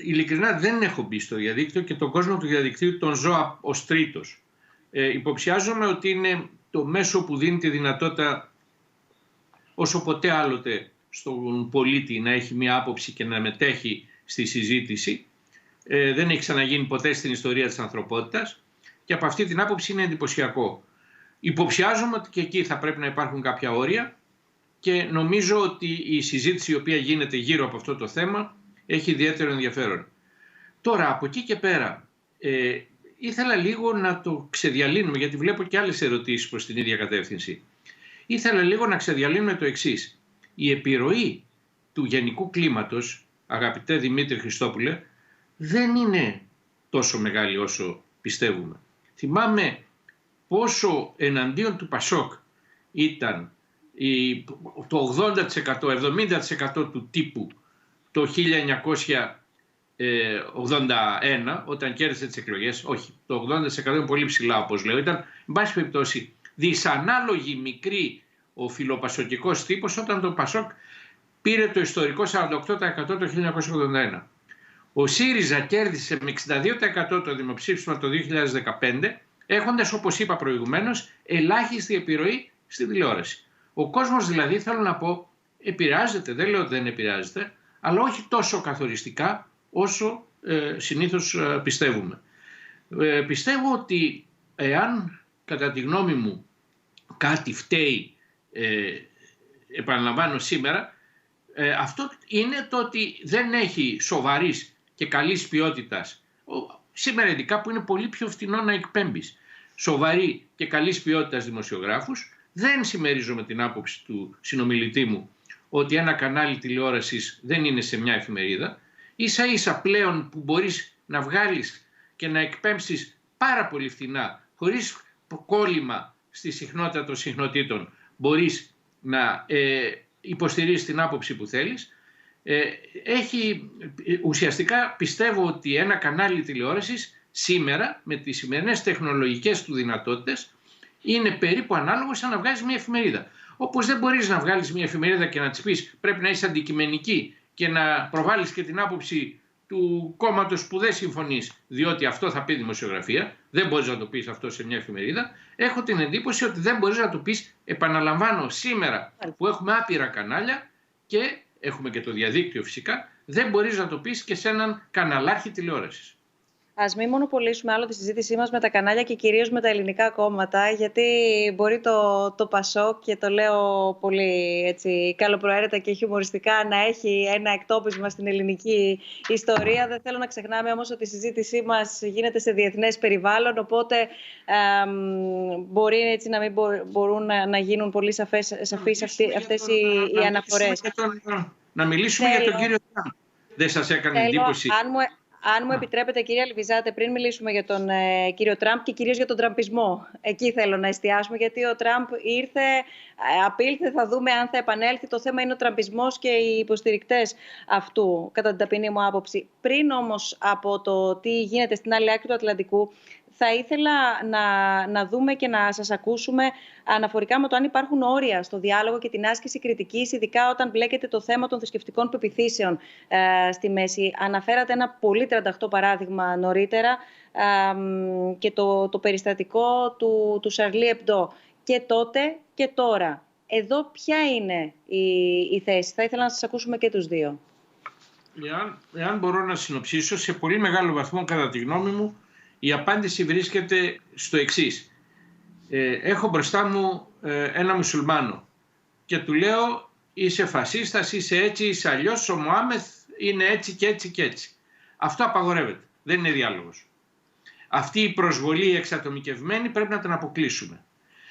Ειλικρινά δεν έχω μπει στο διαδίκτυο και τον κόσμο του διαδικτύου τον ζω ως τρίτος. Υποψιάζομαι ότι είναι το μέσο που δίνει τη δυνατότητα όσο ποτέ άλλοτε στον πολίτη να έχει μια άποψη και να μετέχει στη συζήτηση. Δεν έχει ξαναγίνει ποτέ στην ιστορία της ανθρωπότητας και από αυτή την άποψη είναι εντυπωσιακό. Υποψιάζομαι ότι και εκεί θα πρέπει να υπάρχουν κάποια όρια και νομίζω ότι η συζήτηση η οποία γίνεται γύρω από αυτό το θέμα έχει ιδιαίτερο ενδιαφέρον. Τώρα από εκεί και πέρα ήθελα λίγο να το ξεδιαλύνουμε, γιατί βλέπω και άλλες ερωτήσεις προς την ίδια κατεύθυνση. Ήθελα λίγο να ξεδιαλύνουμε το εξής. Η επιρροή του γενικού κλίματος, αγαπητέ Δημήτρη Χριστόπουλε, δεν είναι τόσο μεγάλη όσο πιστεύουμε. Θυμάμαι πόσο εναντίον του Πασόκ ήταν το 80%, 70% του τύπου το 1981 όταν κέρδισε τις εκλογές. Όχι, το 80% είναι πολύ ψηλά όπως λέω. Ήταν, εν πάση περιπτώσει, δυσανάλογη μικρή ο φιλοπασοκικός τύπος όταν το Πασόκ πήρε το ιστορικό 48% το 1981. Ο ΣΥΡΙΖΑ κέρδισε με 62% το δημοψήφισμα το 2015, έχοντας, όπως είπα προηγουμένως, ελάχιστη επιρροή στη τηλεόραση. Ο κόσμος δηλαδή, θέλω να πω, επηρεάζεται, δεν λέω ότι δεν επηρεάζεται, αλλά όχι τόσο καθοριστικά όσο συνήθως πιστεύουμε. Πιστεύω ότι εάν, κατά τη γνώμη μου, κάτι φταίει, επαναλαμβάνω σήμερα, αυτό είναι το ότι δεν έχει σοβαρής και καλής ποιότητας, σήμερα ειδικά που είναι πολύ πιο φθηνό να εκπέμπεις, σοβαρή και καλής ποιότητας δημοσιογράφους, Δεν συμμερίζομαι την άποψη του συνομιλητή μου ότι ένα κανάλι τηλεόρασης δεν είναι σε μια εφημερίδα. Ίσα ίσα πλέον που μπορείς να βγάλεις και να εκπέμψεις πάρα πολύ φθηνά, χωρίς κόλλημα στη συχνότητα των συχνοτήτων, μπορείς να υποστηρίζεις την άποψη που θέλεις. Ουσιαστικά πιστεύω ότι ένα κανάλι τηλεόρασης σήμερα με τις σημερινές τεχνολογικές του δυνατότητες είναι περίπου ανάλογο σαν να βγάλεις μια εφημερίδα. Όπως δεν μπορείς να βγάλεις μια εφημερίδα και να της πεις πρέπει να είσαι αντικειμενική και να προβάλλεις και την άποψη του κόμματος που δεν συμφωνείς, διότι αυτό θα πει δημοσιογραφία, δεν μπορείς να το πεις αυτό σε μια εφημερίδα. Έχω την εντύπωση ότι δεν μπορείς να το πεις, επαναλαμβάνω, σήμερα που έχουμε άπειρα κανάλια και έχουμε και το διαδίκτυο φυσικά, δεν μπορείς να το πεις και σε έναν καναλάρχη τηλεόρασης. Ας μην μονοπολίσουμε άλλο τη συζήτησή μας με τα κανάλια και κυρίως με τα ελληνικά κόμματα, γιατί μπορεί το Πασόκ, και το λέω πολύ έτσι, καλοπροαίρετα και χιουμοριστικά, να έχει ένα εκτόπισμα στην ελληνική ιστορία. Δεν θέλω να ξεχνάμε όμως ότι η συζήτησή μας γίνεται σε διεθνές περιβάλλον, οπότε μπορεί έτσι να μην μπορούν να γίνουν πολύ σαφείς αυτές οι αναφορές. Να μιλήσουμε για τον κύριο Τραμπ. Δεν σας έκανε εντύπωση? Αν μου επιτρέπετε, κυρία Λιβιζάτε, πριν μιλήσουμε για τον κύριο Τραμπ και κυρίως για τον τραμπισμό, εκεί θέλω να εστιάσουμε, γιατί ο Τραμπ απήλθε, θα δούμε αν θα επανέλθει. Το θέμα είναι ο τραμπισμός και οι υποστηρικτές αυτού, κατά την ταπεινή μου άποψη. Πριν όμως από το τι γίνεται στην άλλη άκρη του Ατλαντικού, θα ήθελα να δούμε και να σας ακούσουμε αναφορικά με το αν υπάρχουν όρια στο διάλογο και την άσκηση κριτικής, ειδικά όταν μπλέκεται το θέμα των θρησκευτικών πεποιθήσεων στη μέση. Αναφέρατε ένα πολύ 38 παράδειγμα νωρίτερα και το περιστατικό του Σαρλί Εμπντό. Και τότε και τώρα. Εδώ ποια είναι η θέση? Θα ήθελα να σας ακούσουμε και τους δύο. Εάν μπορώ να συνοψίσω, σε πολύ μεγάλο βαθμό, κατά τη γνώμη μου, η απάντηση βρίσκεται στο εξής. Έχω μπροστά μου ένα μουσουλμάνο και του λέω είσαι φασίστας, είσαι έτσι, είσαι αλλιώς, ο Μωάμεθ είναι έτσι και έτσι και έτσι. Αυτό απαγορεύεται. Δεν είναι διάλογος. Αυτή η προσβολή εξατομικευμένη πρέπει να την αποκλείσουμε.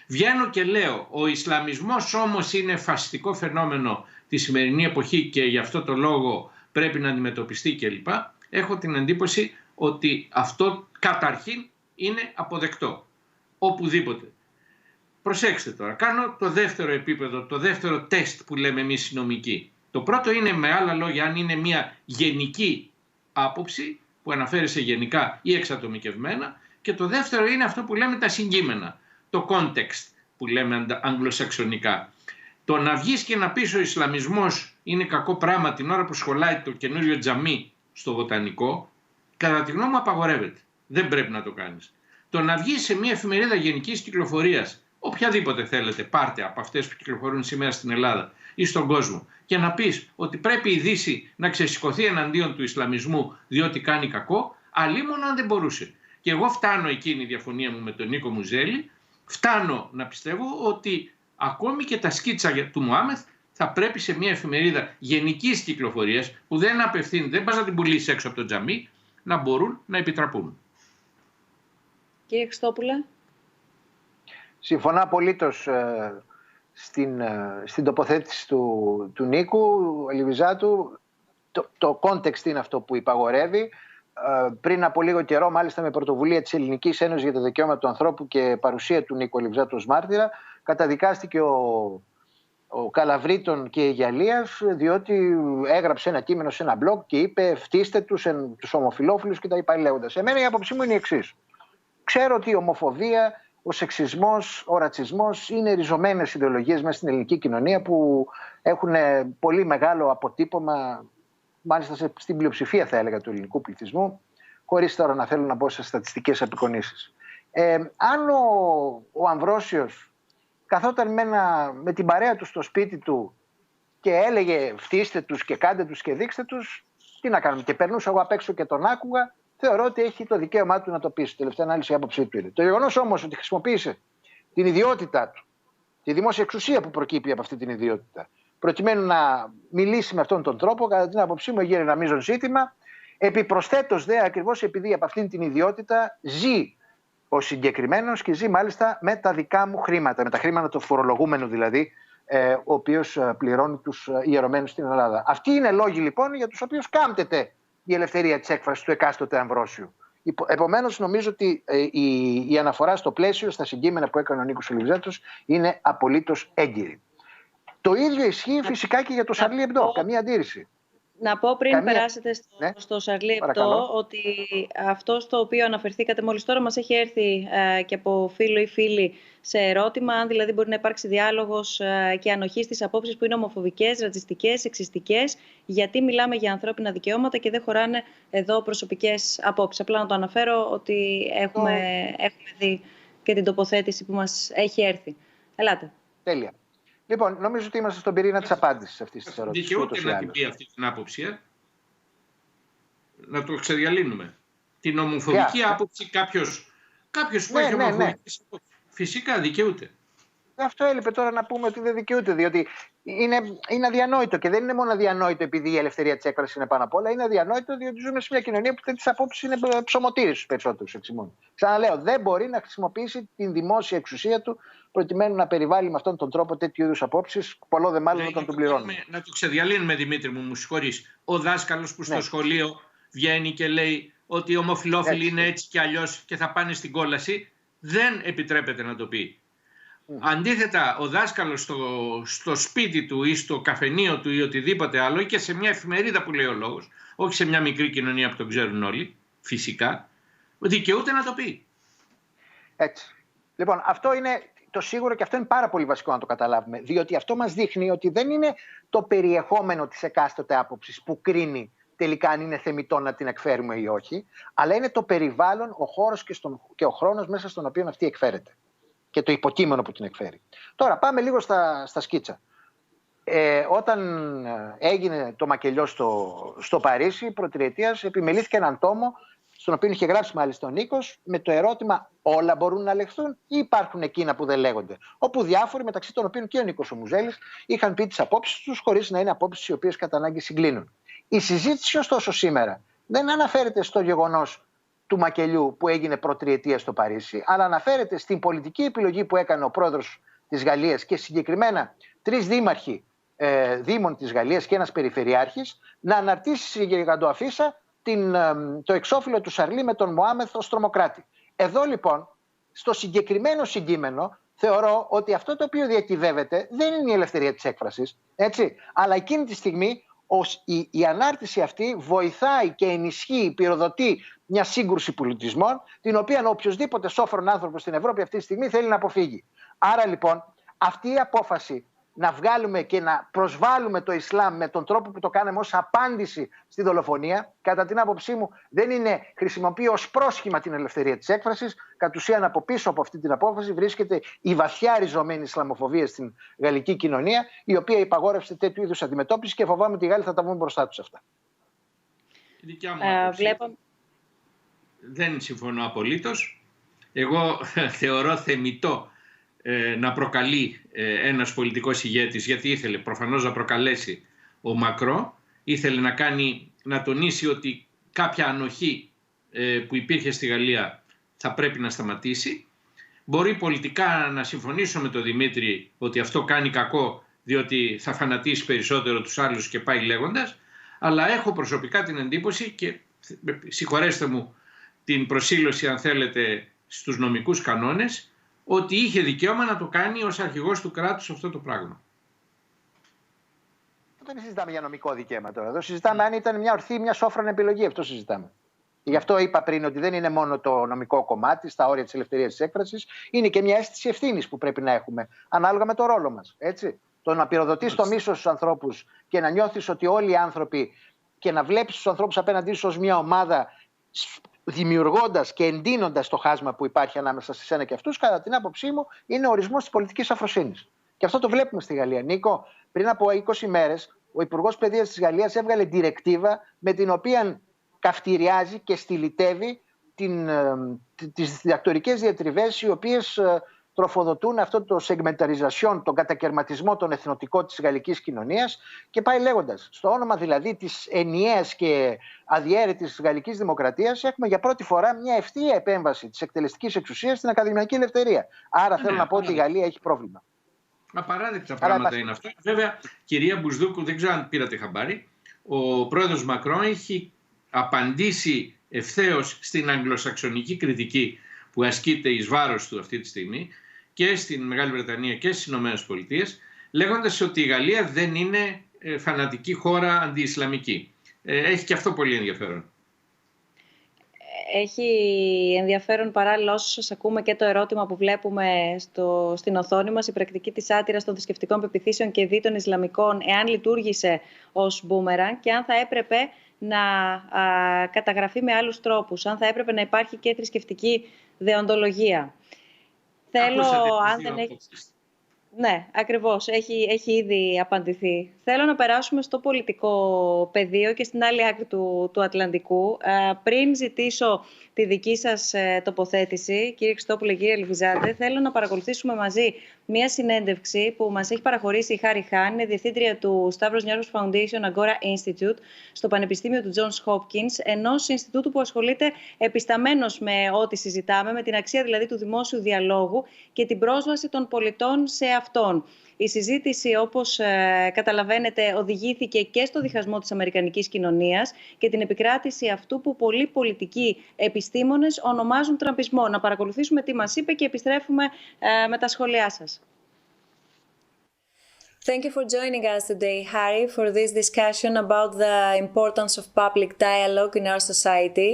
Βγαίνω και λέω ο Ισλαμισμός όμως είναι φασιστικό φαινόμενο τη σημερινή εποχή και γι' αυτό το λόγο πρέπει να αντιμετωπιστεί κλπ. Έχω την εντύπωση ότι αυτό καταρχήν είναι αποδεκτό. Οπουδήποτε. Προσέξτε τώρα, κάνω το δεύτερο επίπεδο, το δεύτερο τεστ που λέμε εμείς οι νομικοί. Το πρώτο είναι, με άλλα λόγια, αν είναι μια γενική άποψη που αναφέρεσαι γενικά ή εξατομικευμένα, και το δεύτερο είναι αυτό που λέμε τα συγκείμενα, το context που λέμε αγγλοσαξονικά. Το να βγεις και να πεις ο Ισλαμισμός είναι κακό πράγμα την ώρα που σχολάει το καινούριο τζαμί στο Βοτανικό, κατά τη γνώμη μου απαγορεύεται. Δεν πρέπει να το κάνεις. Το να βγεις σε μια εφημερίδα γενικής κυκλοφορίας, οποιαδήποτε θέλετε, πάρτε από αυτές που κυκλοφορούν σήμερα στην Ελλάδα ή στον κόσμο, και να πεις ότι πρέπει η Δύση να ξεσηκωθεί εναντίον του Ισλαμισμού διότι κάνει κακό, αλίμονο αν δεν μπορούσε. Και εγώ φτάνω, εκείνη η διαφωνία μου με τον Νίκο Μουζέλη, φτάνω να πιστεύω ότι ακόμη και τα σκίτσα του Μωάμεθ θα πρέπει σε μια εφημερίδα γενικής κυκλοφορίας που δεν απευθύνει, δεν πας να την πουλήσεις έξω από το τζαμί, να μπορούν να επιτραπούν. Κύριε Χριστόπουλε. Συμφωνώ απολύτως στην τοποθέτηση του Νίκου Λιβιζάτου. Το context είναι αυτό που υπαγορεύει. Πριν από λίγο καιρό, μάλιστα με πρωτοβουλία της Ελληνικής Ένωσης για τα Δικαιώματα του Ανθρώπου και παρουσία του Νίκου Λιβιζάτου ως μάρτυρα, καταδικάστηκε ο Καλαβρίτων και η Γιαλίας, διότι έγραψε ένα κείμενο σε ένα blog και είπε φτύστε τους ομοφυλόφιλους και τα είπα λέγοντας. Εμένα η άποψή μου είναι η εξής. Ξέρω ότι η ομοφοβία, ο σεξισμός, ο ρατσισμός είναι ριζωμένες ιδεολογίες μέσα στην ελληνική κοινωνία που έχουν πολύ μεγάλο αποτύπωμα, μάλιστα στην πλειοψηφία θα έλεγα του ελληνικού πληθυσμού, χωρίς τώρα να θέλω να μπω σε στατιστικές απεικονίσεις. Αν ο Αμβρόσιος καθόταν με την παρέα του στο σπίτι του και έλεγε φτύστε τους και κάντε τους και δείξτε τους, τι να κάνουμε, και περνούσα εγώ απ' έξω και τον άκουγα, θεωρώ ότι έχει το δικαίωμά του να το πει. Στη τελευταία ανάλυση η άποψή του είναι. Το γεγονός όμως ότι χρησιμοποίησε την ιδιότητά του, τη δημόσια εξουσία που προκύπτει από αυτή την ιδιότητα, προκειμένου να μιλήσει με αυτόν τον τρόπο, κατά την άποψή μου έγινε ένα μείζον ζήτημα. Επιπροσθέτως δε, ακριβώς επειδή από αυτήν την ιδιότητα ζει ο συγκεκριμένος και ζει μάλιστα με τα δικά μου χρήματα, με τα χρήματα του φορολογούμενου δηλαδή, ο οποίος πληρώνει τους ιερωμένους στην Ελλάδα. Αυτοί είναι λόγοι λοιπόν για τους οποίους κάμπτεται η ελευθερία της έκφρασης του εκάστοτε Αμβρόσιου. Επομένως, νομίζω ότι η αναφορά στο πλαίσιο, στα συγκείμενα που έκανε ο Νίκος ο Λιβιζάτος, είναι απολύτως έγκυρη. Το ίδιο ισχύει φυσικά και για το Σαρλί Εμπντό. Καμία αντίρρηση. Να πω πριν περάσετε στο Σαρλί Εμπντό ότι αυτό στο οποίο αναφερθήκατε μόλις τώρα μας έχει έρθει και από φίλο ή φίλη σε ερώτημα, αν δηλαδή μπορεί να υπάρξει διάλογος και ανοχή στις απόψεις που είναι ομοφοβικές, ρατσιστικές, σεξιστικές, γιατί μιλάμε για ανθρώπινα δικαιώματα και δεν χωράνε εδώ προσωπικές απόψεις. Απλά να το αναφέρω ότι έχουμε δει και την τοποθέτηση που μας έχει έρθει. Ελάτε. Τέλεια. Λοιπόν, νομίζω ότι είμαστε στον πυρήνα της απάντησης αυτής της ερώτησης. Δικαιούται να την πει αυτή την άποψη, να το ξεδιαλύνουμε. Την ομοφοβική άποψη κάποιος που έχει ομοφοβικές απόψεις. Φυσικά δικαιούται. Αυτό έλειπε τώρα να πούμε ότι δεν δικαιούται, διότι είναι αδιανόητο και δεν είναι μόνο αδιανόητο επειδή η ελευθερία της έκφρασης είναι πάνω απ' όλα, είναι αδιανόητο διότι ζούμε σε μια κοινωνία που τέτοιες απόψεις είναι ψωμοτήρες στους περισσότερους εξημών. Ξαναλέω, δεν μπορεί να χρησιμοποιήσει την δημόσια εξουσία του προκειμένου να περιβάλλει με αυτόν τον τρόπο τέτοιου είδους απόψεις, πολλό δε μάλλον όταν τον πληρώνουμε. Να το ξεδιαλύνουμε, Δημήτρη μου συγχωρείς. Ο δάσκαλος που στο σχολείο βγαίνει και λέει ότι οι ομοφυλόφιλοι είναι έτσι και αλλιώς και θα πάνε στην κόλαση, δεν επιτρέπεται να το πει. Αντίθετα, ο δάσκαλος στο σπίτι του ή στο καφενείο του ή οτιδήποτε άλλο ή και σε μια εφημερίδα που λέει ο λόγος, όχι σε μια μικρή κοινωνία που το ξέρουν όλοι, φυσικά, δικαιούται να το πει. Έτσι. Λοιπόν, αυτό είναι το σίγουρο και αυτό είναι πάρα πολύ βασικό να το καταλάβουμε, διότι αυτό μας δείχνει ότι δεν είναι το περιεχόμενο της εκάστοτε άποψης που κρίνει τελικά αν είναι θεμιτό να την εκφέρουμε ή όχι, αλλά είναι το περιβάλλον, ο χώρος και ο χρόνος μέσα στον οποίο αυτή εκφέρεται και το υποκείμενο που την εκφέρει. Τώρα πάμε λίγο στα σκίτσα. Όταν έγινε το μακελιό στο Παρίσι, προτριετίας, επιμελήθηκε έναν τόμο, στον οποίο είχε γράψει μάλιστα ο Νίκος, με το ερώτημα όλα μπορούν να λεχθούν ή υπάρχουν εκείνα που δεν λέγονται. Όπου διάφοροι, μεταξύ των οποίων και ο Νίκος ο Μουζέλης, είχαν πει τις απόψεις τους χωρίς να είναι απόψεις οι οποίες κατά ανάγκη συγκλίνουν. Η συζήτηση ωστόσο σήμερα δεν αναφέρεται στο γεγονός του μακελιού που έγινε προτριετία στο Παρίσι, αλλά αναφέρεται στην πολιτική επιλογή που έκανε ο πρόεδρος της Γαλλίας και συγκεκριμένα 3 δήμαρχοι δήμων της Γαλλίας και ένας περιφερειάρχης να αναρτήσει σε γιγαντοαφίσα το εξώφυλλο του Σαρλί με τον Μωάμεθ ως τρομοκράτη. Εδώ λοιπόν, στο συγκεκριμένο συγκείμενο, θεωρώ ότι αυτό το οποίο διακυβεύεται δεν είναι η ελευθερία της έκφρασης, έτσι, αλλά εκείνη τη στιγμή η ανάρτηση αυτή βοηθάει και ενισχύει, πυροδοτεί μια σύγκρουση πολιτισμών, την οποία οποιοδήποτε σόφρον άνθρωπος στην Ευρώπη αυτή τη στιγμή θέλει να αποφύγει. Άρα λοιπόν αυτή η απόφαση να βγάλουμε και να προσβάλλουμε το Ισλάμ με τον τρόπο που το κάναμε ως απάντηση στη δολοφονία, κατά την άποψή μου χρησιμοποιεί ως πρόσχημα την ελευθερία της έκφρασης. Κατ' ουσίαν από πίσω από αυτή την απόφαση βρίσκεται η βαθιά ριζωμένη Ισλαμοφοβία στην γαλλική κοινωνία, η οποία υπαγόρευσε τέτοιου είδους αντιμετώπιση και φοβάμαι ότι οι Γάλλοι θα τα βγουν μπροστά τους αυτά. Η δικιά μου άποψη. Δεν συμφωνώ απολύτως. Εγώ θεωρώ θεμιτό να προκαλεί ένας πολιτικός ηγέτης, γιατί ήθελε προφανώς να προκαλέσει ο Μακρό, ήθελε να τονίσει ότι κάποια ανοχή που υπήρχε στη Γαλλία θα πρέπει να σταματήσει. Μπορεί πολιτικά να συμφωνήσω με τον Δημήτρη ότι αυτό κάνει κακό διότι θα φανατίσει περισσότερο τους άλλους και πάει λέγοντας, αλλά έχω προσωπικά την εντύπωση και συγχωρέστε μου την προσήλωση αν θέλετε στους νομικούς κανόνες, ότι είχε δικαίωμα να το κάνει ως αρχηγός του κράτους αυτό το πράγμα. Δεν συζητάμε για νομικό δικαίωμα τώρα. Εδώ συζητάμε αν ήταν μια ορθή, μια σόφρον επιλογή. Αυτό συζητάμε. Γι' αυτό είπα πριν ότι δεν είναι μόνο το νομικό κομμάτι στα όρια της ελευθερίας της έκφρασης, είναι και μια αίσθηση ευθύνης που πρέπει να έχουμε ανάλογα με το ρόλο μας. Έτσι. Το να πυροδοτείς το μίσος στους ανθρώπους και να νιώθεις ότι όλοι οι άνθρωποι και να βλέπεις τους ανθρώπους απέναντί σου ως μια ομάδα, δημιουργώντας και εντείνοντας το χάσμα που υπάρχει ανάμεσα σε σένα και αυτούς, κατά την άποψή μου, είναι ο ορισμός της πολιτικής αφροσύνης. Και αυτό το βλέπουμε στη Γαλλία. Νίκο, πριν από 20 μέρες, ο Υπουργός Παιδείας της Γαλλίας έβγαλε διρεκτίβα με την οποία καυτηριάζει και στυλιτεύει τις διδακτορικές διατριβές οι οποίες τροφοδοτούν αυτό το segmentarization, τον κατακαιρματισμό, τον εθνοτικό της γαλλικής κοινωνίας και πάει λέγοντας. Στο όνομα δηλαδή της ενιαίας και αδιέρετης γαλλικής δημοκρατίας έχουμε για πρώτη φορά μια ευθεία επέμβαση της εκτελεστικής εξουσίας στην ακαδημαϊκή ελευθερία. Άρα θέλω να πω ότι η Γαλλία έχει πρόβλημα. Απαράδεκτα πράγματα είναι αυτά. Βέβαια, κυρία Μπουσδούκου, δεν ξέρω αν πήρατε χαμπάρι, ο πρόεδρος Μακρόν έχει απαντήσει ευθέως στην αγγλοσαξονική κριτική που ασκείται εις βάρος του αυτή τη στιγμή και στην Μεγάλη Βρετανία και στις Ηνωμένες Πολιτείες, λέγοντας ότι η Γαλλία δεν είναι φανατική χώρα αντιισλαμική. Έχει και αυτό πολύ ενδιαφέρον. Έχει ενδιαφέρον παράλληλα όσο σας ακούμε και το ερώτημα που βλέπουμε στην οθόνη μας, η πρακτική της σάτυρας των θρησκευτικών πεποιθήσεων και δι των Ισλαμικών, εάν λειτουργήσε ως μπούμεραν και αν θα έπρεπε να καταγραφεί με άλλους τρόπους, αν θα έπρεπε να υπάρχει και θρησκευτική δεοντολογία. Θέλω, αν δεν έχει... Ναι, ακριβώς. Έχει ήδη απαντηθεί. Θέλω να περάσουμε στο πολιτικό πεδίο και στην άλλη άκρη του Ατλαντικού. Πριν ζητήσω τη δική σας τοποθέτηση, κύριε Χριστόπουλε, κύριε Ελβιζάντε, θέλω να παρακολουθήσουμε μαζί μία συνέντευξη που μας έχει παραχωρήσει η Χάρη Χάν, είναι διευθύντρια του Stavros Niarchos Foundation Agora Institute στο Πανεπιστήμιο του Johns Hopkins, ενός Ινστιτούτου που ασχολείται επισταμένως με ό,τι συζητάμε, με την αξία δηλαδή του δημόσιου διαλόγου και την πρόσβαση των πολιτών σε αυτόν. Η συζήτηση, όπως καταλαβαίνετε, οδηγήθηκε και στο διχασμό της αμερικανικής κοινωνίας και την επικράτηση αυτού που πολλοί πολιτικοί επιστήμονες ονομάζουν τραμπισμό. Να παρακολουθήσουμε τι μας είπε και επιστρέφουμε με τα σχόλιά σας. Thank you for joining us today, Harry, for this discussion about the importance of public dialogue in our society.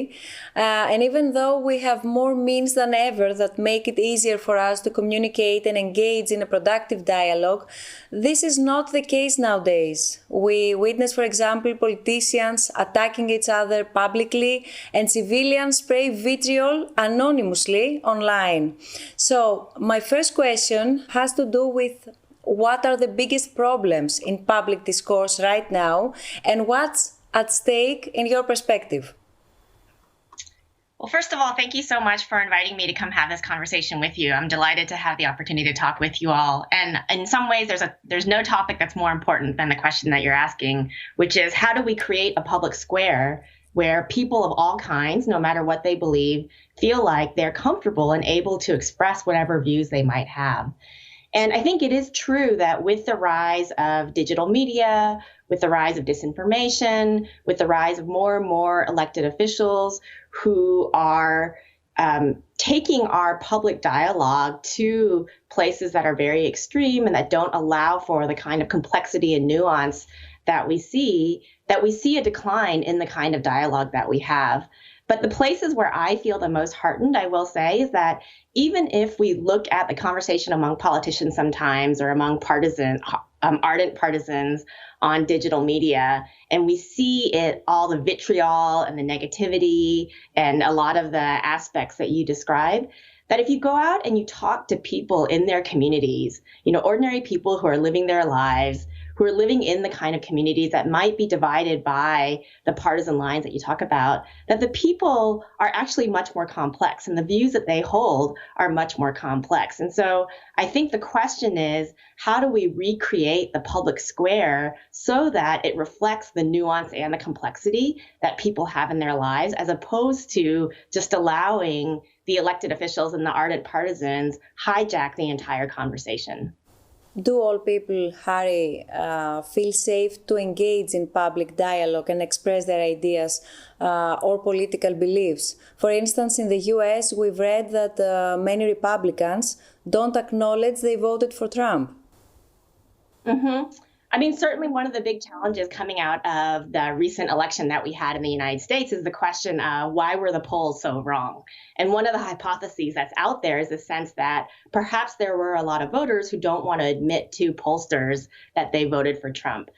And even though we have more means than ever that make it easier for us to communicate and engage in a productive dialogue, this is not the case nowadays. We witness, for example, politicians attacking each other publicly and civilians spray vitriol anonymously online. So, my first question has to do with what are the biggest problems in public discourse right now, and what's at stake in your perspective? Well, first of all, thank you so much for inviting me to come have this conversation with you. I'm delighted to have the opportunity to talk with you all. And in some ways, there's no topic that's more important than the question that you're asking, which is how do we create a public square where people of all kinds, no matter what they believe, feel like they're comfortable and able to express whatever views they might have. And I think it is true that with the rise of digital media, with the rise of disinformation, with the rise of more and more elected officials who are taking our public dialogue to places that are very extreme and that don't allow for the kind of complexity and nuance that we see a decline in the kind of dialogue that we have. But the places where I feel the most heartened, I will say, is that even if we look at the conversation among politicians sometimes or among ardent partisans on digital media, and we see it, all the vitriol and the negativity and a lot of the aspects that you describe, that if you go out and you talk to people in their communities, ordinary people who are living their lives, who are living in the kind of communities that might be divided by the partisan lines that you talk about, that the people are actually much more complex and the views that they hold are much more complex. And so I think the question is, how do we recreate the public square so that it reflects the nuance and the complexity that people have in their lives, as opposed to just allowing the elected officials and the ardent partisans hijack the entire conversation? Do all people, Harry, feel safe to engage in public dialogue and express their ideas or political beliefs? For instance, in the US, we've read that many Republicans don't acknowledge they voted for Trump. Mm-hmm. I mean, certainly one of the big challenges coming out of the recent election that we had in the United States is the question of why were the polls so wrong? And one of the hypotheses that's out there is the sense that perhaps there were a lot of voters who don't want to admit to pollsters that they voted for Trump.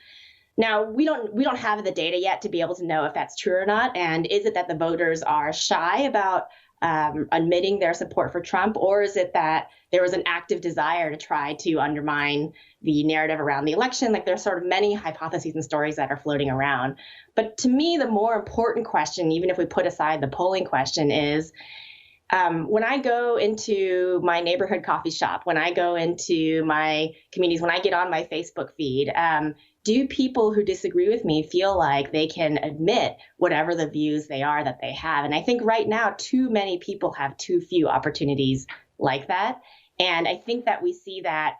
Now, we don't have the data yet to be able to know if that's true or not. And is it that the voters are shy about admitting their support for Trump, or is it that there was an active desire to try to undermine the narrative around the election? Like, there's sort of many hypotheses and stories that are floating around. But to me, the more important question, even if we put aside the polling question, is when I go into my neighborhood coffee shop, when I go into my communities, when I get on my Facebook feed, do people who disagree with me feel like they can admit whatever the views they are that they have? And I think right now, too many people have too few opportunities like that. And I think that we see that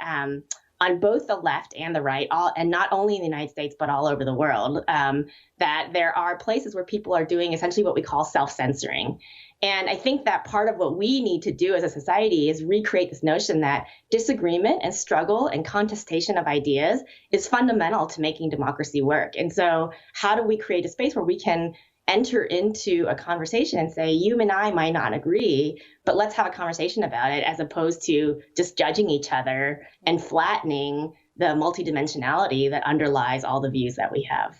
on both the left and the right, and not only in the United States, but all over the world, that there are places where people are doing essentially what we call self-censoring. And I think that part of what we need to do as a society is recreate this notion that disagreement and struggle and contestation of ideas is fundamental to making democracy work. And so how do we create a space where we can enter into a conversation and say, you and I might not agree, but let's have a conversation about it, as opposed to just judging each other and flattening the multidimensionality that underlies all the views that we have.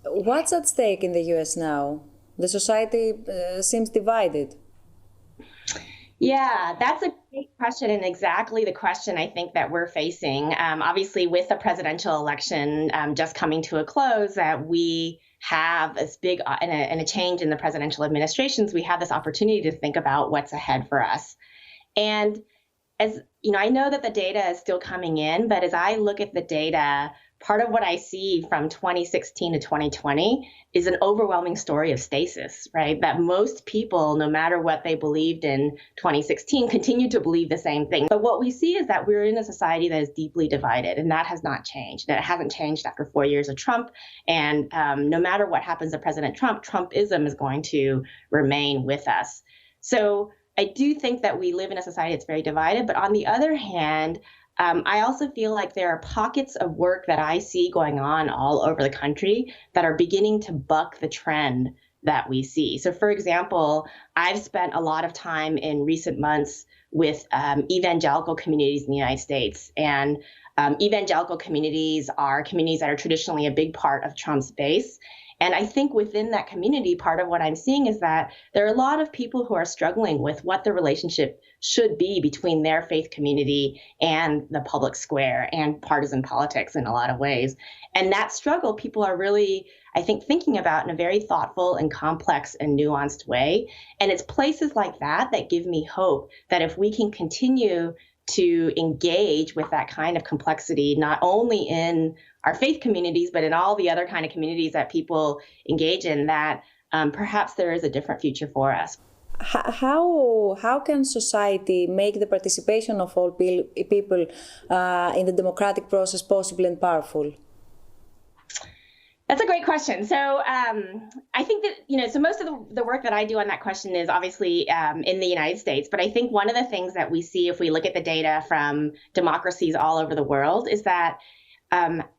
What's at stake in the US now? The society seems divided. Yeah, that's a great question, and exactly the question I think that we're facing. Obviously, with the presidential election just coming to a close, that we have this big and a change in the presidential administrations, we have this opportunity to think about what's ahead for us. And as you know, I know that the data is still coming in, but as I look at the data, part of what I see from 2016 to 2020 is an overwhelming story of stasis, right? That most people, no matter what they believed in 2016, continue to believe the same thing. But what we see is that we're in a society that is deeply divided, and that has not changed. That it hasn't changed after 4 years of Trump. And no matter what happens to President Trump, Trumpism is going to remain with us. So I do think that we live in a society that's very divided. But on the other hand, I also feel like there are pockets of work that I see going on all over the country that are beginning to buck the trend that we see. So, for example, I've spent a lot of time in recent months with evangelical communities in the United States. And evangelical communities are communities that are traditionally a big part of Trump's base. And I think within that community, part of what I'm seeing is that there are a lot of people who are struggling with what the relationship should be between their faith community and the public square and partisan politics in a lot of ways. And that struggle, people are really, I think, thinking about in a very thoughtful and complex and nuanced way. And it's places like that that give me hope that if we can continue to engage with that kind of complexity, not only in our faith communities, but in all the other kind of communities that people engage in, that perhaps there is a different future for us. How can society make the participation of all people in the democratic process possible and powerful? That's a great question. So I think that, so most of the work that I do on that question is obviously in the United States. But I think one of the things that we see if we look at the data from democracies all over the world is that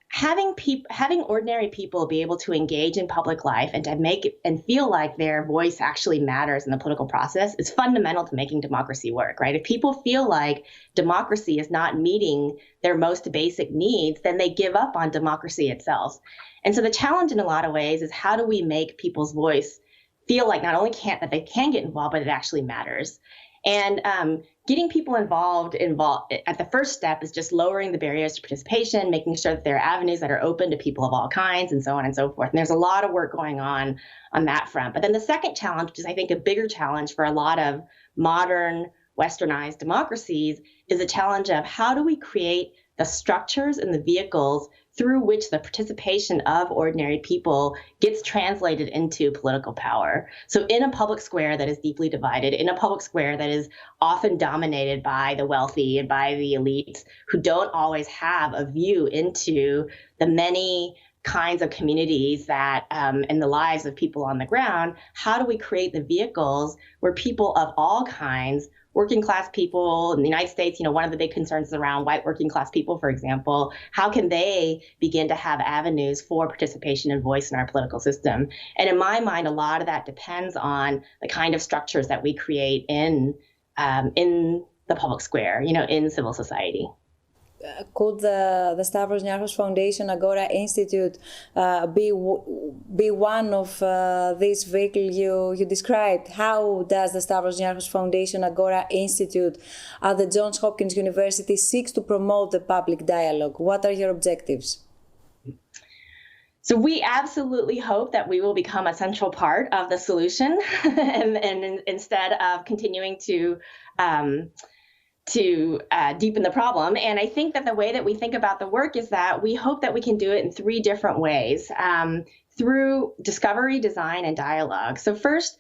having ordinary people be able to engage in public life and to make it and feel like their voice actually matters in the political process is fundamental to making democracy work, right? If people feel like democracy is not meeting their most basic needs, then they give up on democracy itself. And so the challenge in a lot of ways is how do we make people's voice feel like not only that they can get involved, but it actually matters. And getting people involved at the first step is just lowering the barriers to participation, making sure that there are avenues that are open to people of all kinds, and so on and so forth. And there's a lot of work going on that front. But then the second challenge, which is I think a bigger challenge for a lot of modern westernized democracies, is a challenge of how do we create the structures and the vehicles through which the participation of ordinary people gets translated into political power. So in a public square that is deeply divided, in a public square that is often dominated by the wealthy and by the elites who don't always have a view into the many kinds of communities that and the lives of people on the ground, how do we create the vehicles where people of all kinds, working class people in the United States, one of the big concerns is around white working class people, for example, how can they begin to have avenues for participation and voice in our political system? And in my mind, a lot of that depends on the kind of structures that we create in the public square, in civil society. Could the Stavros Niarchos Foundation Agora Institute be one of these vehicles you described? How does the Stavros Niarchos Foundation Agora Institute at the Johns Hopkins University seeks to promote the public dialogue? What are your objectives? So we absolutely hope that we will become a central part of the solution, and instead of continuing to deepen the problem. And I think that the way that we think about the work is that we hope that we can do it in 3 different ways, through discovery, design, and dialogue. So first,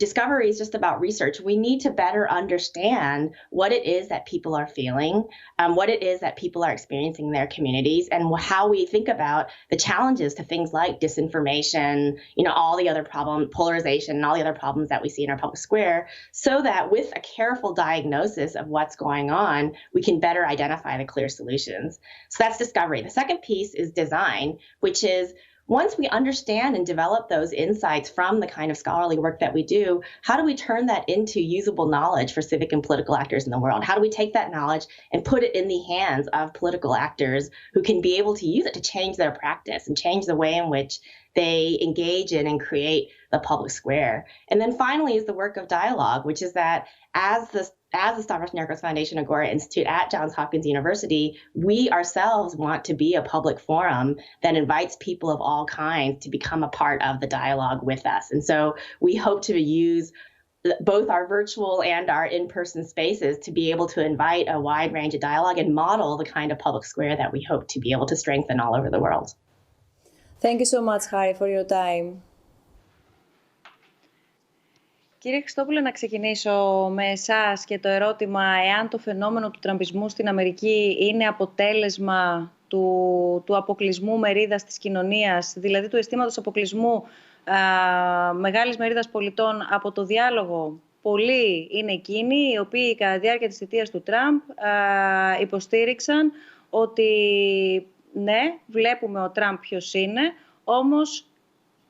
discovery is just about research. We need to better understand what it is that people are feeling, what it is that people are experiencing in their communities, and how we think about the challenges to things like disinformation, all the other problems, polarization, and all the other problems that we see in our public square, so that with a careful diagnosis of what's going on, we can better identify the clear solutions. So that's discovery. The second piece is design, which is once we understand and develop those insights from the kind of scholarly work that we do, how do we turn that into usable knowledge for civic and political actors in the world? How do we take that knowledge and put it in the hands of political actors who can be able to use it to change their practice and change the way in which they engage in and create the public square? And then finally is the work of dialogue, which is that as the Stavros Niarchos Foundation Agora Institute at Johns Hopkins University, we ourselves want to be a public forum that invites people of all kinds to become a part of the dialogue with us. And so we hope to use both our virtual and our in-person spaces to be able to invite a wide range of dialogue and model the kind of public square that we hope to be able to strengthen all over the world. Thank you so much, Harry, for your time. Κύριε Χριστόπουλε, να ξεκινήσω με εσάς και το ερώτημα εάν το φαινόμενο του τραμπισμού στην Αμερική είναι αποτέλεσμα του αποκλεισμού μερίδας της κοινωνίας, δηλαδή του αισθήματος αποκλεισμού μεγάλης μερίδας πολιτών από το διάλογο. Πολλοί είναι εκείνοι οι οποίοι κατά τη διάρκεια της θητείας του Τραμπ υποστήριξαν ότι ναι, βλέπουμε ο Τραμπ ποιος είναι, όμως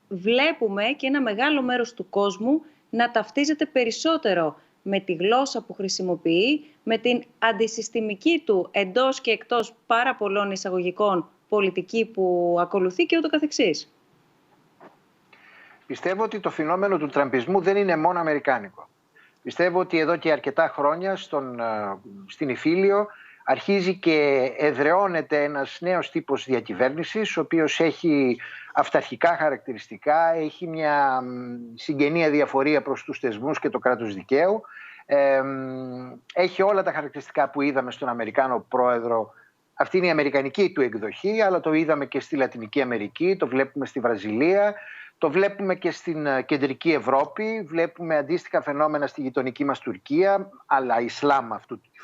βλέπουμε και ένα μεγάλο μέρος του κόσμου να ταυτίζεται περισσότερο με τη γλώσσα που χρησιμοποιεί, με την αντισυστημική του εντός και εκτός πάρα πολλών εισαγωγικών πολιτική που ακολουθεί και ούτω καθεξής. Πιστεύω ότι το φαινόμενο του τραμπισμού δεν είναι μόνο αμερικάνικο. Πιστεύω ότι εδώ και αρκετά χρόνια στην Ιφίλιο αρχίζει και εδραιώνεται ένας νέος τύπος διακυβέρνησης, ο οποίος έχει αυταρχικά χαρακτηριστικά, έχει μια συγγενή αδιαφορία προς τους θεσμούς και το κράτος δικαίου, έχει όλα τα χαρακτηριστικά που είδαμε στον Αμερικάνο πρόεδρο. Αυτή είναι η αμερικανική του εκδοχή, αλλά το είδαμε και στη Λατινική Αμερική, το βλέπουμε στη Βραζιλία, το βλέπουμε και στην κεντρική Ευρώπη, βλέπουμε αντίστοιχα φαινόμενα στη γειτονική μας Τουρκία, αλλά Ισλάμ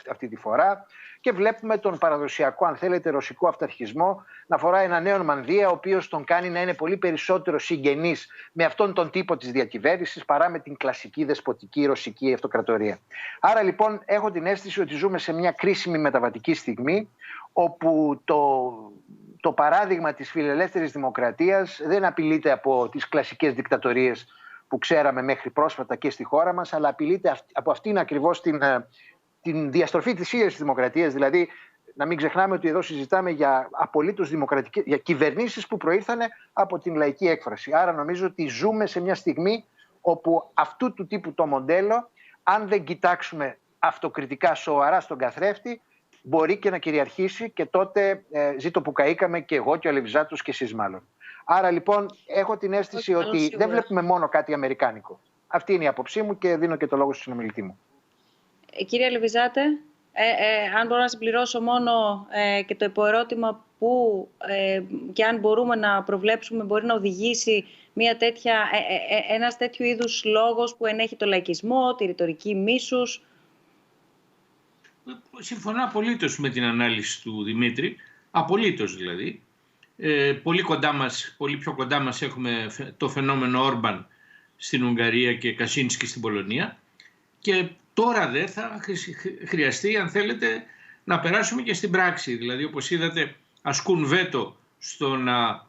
αυτή τη φορά, και βλέπουμε τον παραδοσιακό, αν θέλετε, ρωσικό αυταρχισμό να φοράει ένα νέο μανδύα, ο οποίος τον κάνει να είναι πολύ περισσότερο συγγενής με αυτόν τον τύπο της διακυβέρνησης παρά με την κλασική δεσποτική ρωσική αυτοκρατορία. Άρα λοιπόν έχω την αίσθηση ότι ζούμε σε μια κρίσιμη μεταβατική στιγμή, όπου το παράδειγμα της φιλελεύθερης δημοκρατίας δεν απειλείται από τις κλασικές δικτατορίες που ξέραμε μέχρι πρόσφατα και στη χώρα μας, αλλά απειλείται από αυτήν ακριβώς την διαστροφή της ίδιας της δημοκρατίας. Δηλαδή, να μην ξεχνάμε ότι εδώ συζητάμε για απολύτως δημοκρατικές, για κυβερνήσεις που προήρθανε από την λαϊκή έκφραση. Άρα νομίζω ότι ζούμε σε μια στιγμή όπου αυτού του τύπου το μοντέλο, αν δεν κοιτάξουμε αυτοκριτικά σοβαρά στον καθρέφτη, μπορεί και να κυριαρχήσει, και τότε ζήτω που καήκαμε και εγώ και ο Λεβιζάτος και εσείς μάλλον. Άρα λοιπόν έχω την αίσθηση ότι δεν βλέπουμε μόνο κάτι αμερικάνικο. Αυτή είναι η άποψή μου και δίνω και το λόγο στον συνομιλητή μου. Κύριε Λεβιζάτε, αν μπορώ να συμπληρώσω μόνο και το υποερώτημα που και αν μπορούμε να προβλέψουμε μπορεί να οδηγήσει ένας τέτοιου είδους λόγος που ενέχει το λαϊκισμό, τη ρητορική μίσους. Συμφωνώ απολύτως με την ανάλυση του Δημήτρη, απολύτως δηλαδή. Πολύ πιο κοντά μας έχουμε το φαινόμενο Όρμπαν στην Ουγγαρία και Κασίνσκι στην Πολωνία, και τώρα δεν θα χρειαστεί, αν θέλετε, να περάσουμε και στην πράξη. Δηλαδή, όπως είδατε, ασκούν βέτο στο να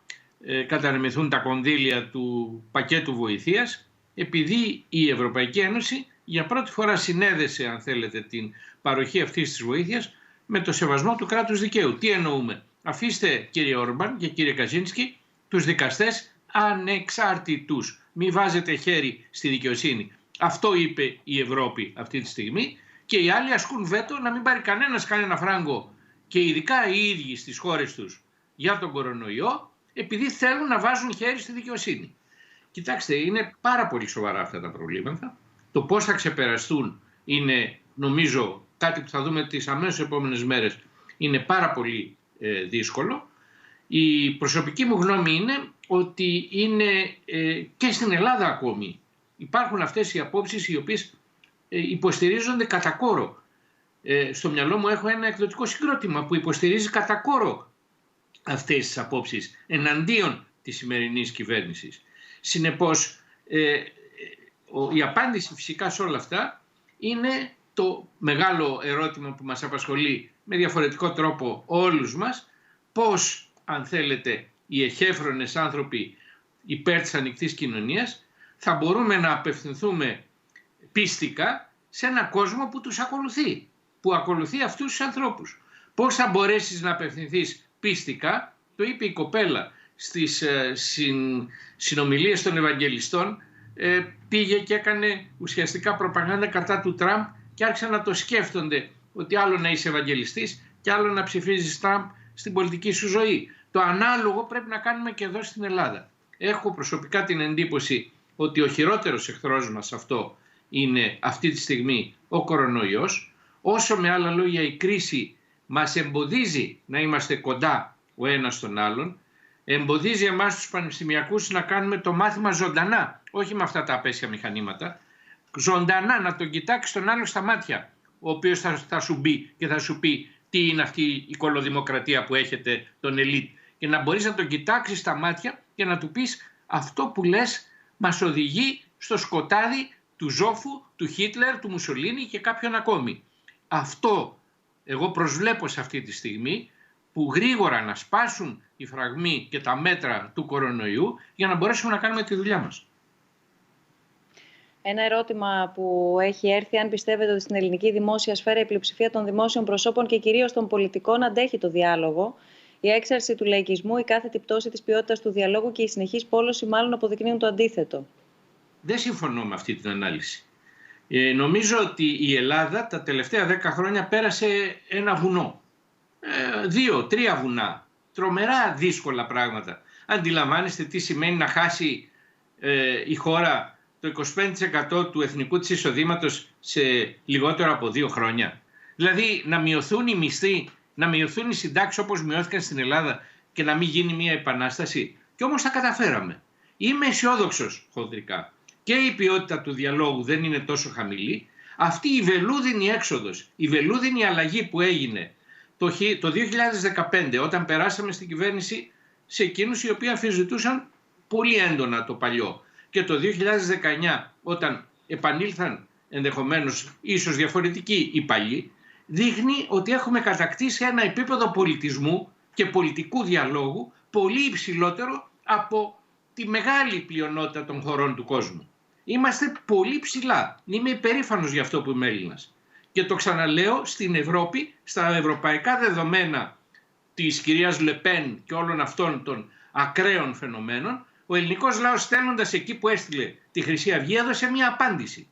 κατανεμηθούν τα κονδύλια του πακέτου βοηθείας, επειδή η Ευρωπαϊκή Ένωση για πρώτη φορά συνέδεσε, αν θέλετε, την παροχή αυτής της βοήθειας με το σεβασμό του κράτους δικαίου. Τι εννοούμε? Αφήστε, κύριε Όρμπαν και κύριε Καζίνσκι, τους δικαστές ανεξάρτητους. Μη βάζετε χέρι στη δικαιοσύνη. Αυτό είπε η Ευρώπη αυτή τη στιγμή, και οι άλλοι ασκούν βέτο να μην πάρει κανένα φράγκο, και ειδικά οι ίδιοι στις χώρες τους, για τον κορονοϊό, επειδή θέλουν να βάζουν χέρι στη δικαιοσύνη. Κοιτάξτε, είναι πάρα πολύ σοβαρά αυτά τα προβλήματα. Το πώς θα ξεπεραστούν είναι, νομίζω, κάτι που θα δούμε τις αμέσως επόμενες μέρες. Είναι πάρα πολύ δύσκολο. Η προσωπική μου γνώμη είναι ότι είναι και στην Ελλάδα ακόμη υπάρχουν αυτές οι απόψεις οι οποίες υποστηρίζονται κατά κόρο. Στο μυαλό μου έχω ένα εκδοτικό συγκρότημα που υποστηρίζει κατά κόρο αυτές τις απόψεις εναντίον της σημερινής κυβέρνησης. Συνεπώς, η απάντηση φυσικά σε όλα αυτά είναι το μεγάλο ερώτημα που μας απασχολεί με διαφορετικό τρόπο όλους μας, πώς, αν θέλετε, οι εχέφρονες άνθρωποι υπέρ της ανοιχτής κοινωνίας θα μπορούμε να απευθυνθούμε πίστικα σε έναν κόσμο που τους ακολουθεί, που ακολουθεί αυτούς τους ανθρώπους. Πώς θα μπορέσεις να απευθυνθείς πίστικα, το είπε η κοπέλα στις συνομιλίες των Ευαγγελιστών, πήγε και έκανε ουσιαστικά προπαγάνδα κατά του Τραμπ και άρχισαν να το σκέφτονται ότι άλλο να είσαι Ευαγγελιστής και άλλο να ψηφίζεις Τραμπ στην πολιτική σου ζωή. Το ανάλογο πρέπει να κάνουμε και εδώ στην Ελλάδα. Έχω προσωπικά την εντύπωση ότι ο χειρότερος εχθρός μας αυτό είναι αυτή τη στιγμή ο κορονοϊός. Όσο με άλλα λόγια η κρίση μας εμποδίζει να είμαστε κοντά ο ένας στον άλλον, εμποδίζει εμάς τους πανεπιστημιακούς να κάνουμε το μάθημα ζωντανά, όχι με αυτά τα απέσια μηχανήματα, ζωντανά να τον κοιτάξει τον άλλο στα μάτια, ο οποίος θα σου μπει και θα σου πει τι είναι αυτή η κολοδημοκρατία που έχετε τον ελίτ, και να μπορείς να τον κοιτάξεις στα μάτια και να του πεις αυτό που λες μας οδηγεί στο σκοτάδι του Ζόφου, του Χίτλερ, του Μουσολίνη και κάποιον ακόμη. Αυτό εγώ προσβλέπω σε αυτή τη στιγμή, που γρήγορα να σπάσουν οι φραγμοί και τα μέτρα του κορονοϊού για να μπορέσουμε να κάνουμε τη δουλειά μας. Ένα ερώτημα που έχει έρθει: αν πιστεύετε ότι στην ελληνική δημόσια σφαίρα η πλειοψηφία των δημόσιων προσώπων και κυρίως των πολιτικών αντέχει το διάλογο, η έξαρση του λαϊκισμού, η κάθετη πτώση της ποιότητας του διαλόγου και η συνεχής πόλωση μάλλον αποδεικνύουν το αντίθετο? Δεν συμφωνώ με αυτή την ανάλυση. Νομίζω ότι η Ελλάδα τα τελευταία 10 χρόνια πέρασε ένα βουνό. 2-3 βουνά. Τρομερά δύσκολα πράγματα. Αντιλαμβάνεστε τι σημαίνει να χάσει η χώρα το 25% του εθνικού της εισοδήματος σε λιγότερο από 2 χρόνια. Δηλαδή να μειωθούν οι μισθοί, να μειωθούν οι συντάξεις όπως μειώθηκαν στην Ελλάδα και να μην γίνει μια επανάσταση. Και όμως τα καταφέραμε. Είμαι αισιόδοξος χοντρικά. Και η ποιότητα του διαλόγου δεν είναι τόσο χαμηλή. Αυτή η βελούδινη έξοδος, η βελούδινη αλλαγή που έγινε το 2015 όταν περάσαμε στην κυβέρνηση σε εκείνους οι οποίοι αμφισβητούσαν πολύ έντονα το παλιό, και το 2019 όταν επανήλθαν ενδεχομένως ίσως διαφορετικοί οι παλιοί, δείχνει ότι έχουμε κατακτήσει ένα επίπεδο πολιτισμού και πολιτικού διαλόγου πολύ υψηλότερο από τη μεγάλη πλειονότητα των χωρών του κόσμου. Είμαστε πολύ ψηλά. Είμαι υπερήφανος για αυτό που είμαι Έλληνας. Και το ξαναλέω, στην Ευρώπη, στα ευρωπαϊκά δεδομένα της κυρίας Λεπέν και όλων αυτών των ακραίων φαινομένων, ο ελληνικός λαός, στέλνοντας εκεί που έστειλε τη Χρυσή Αυγή, έδωσε μια απάντηση.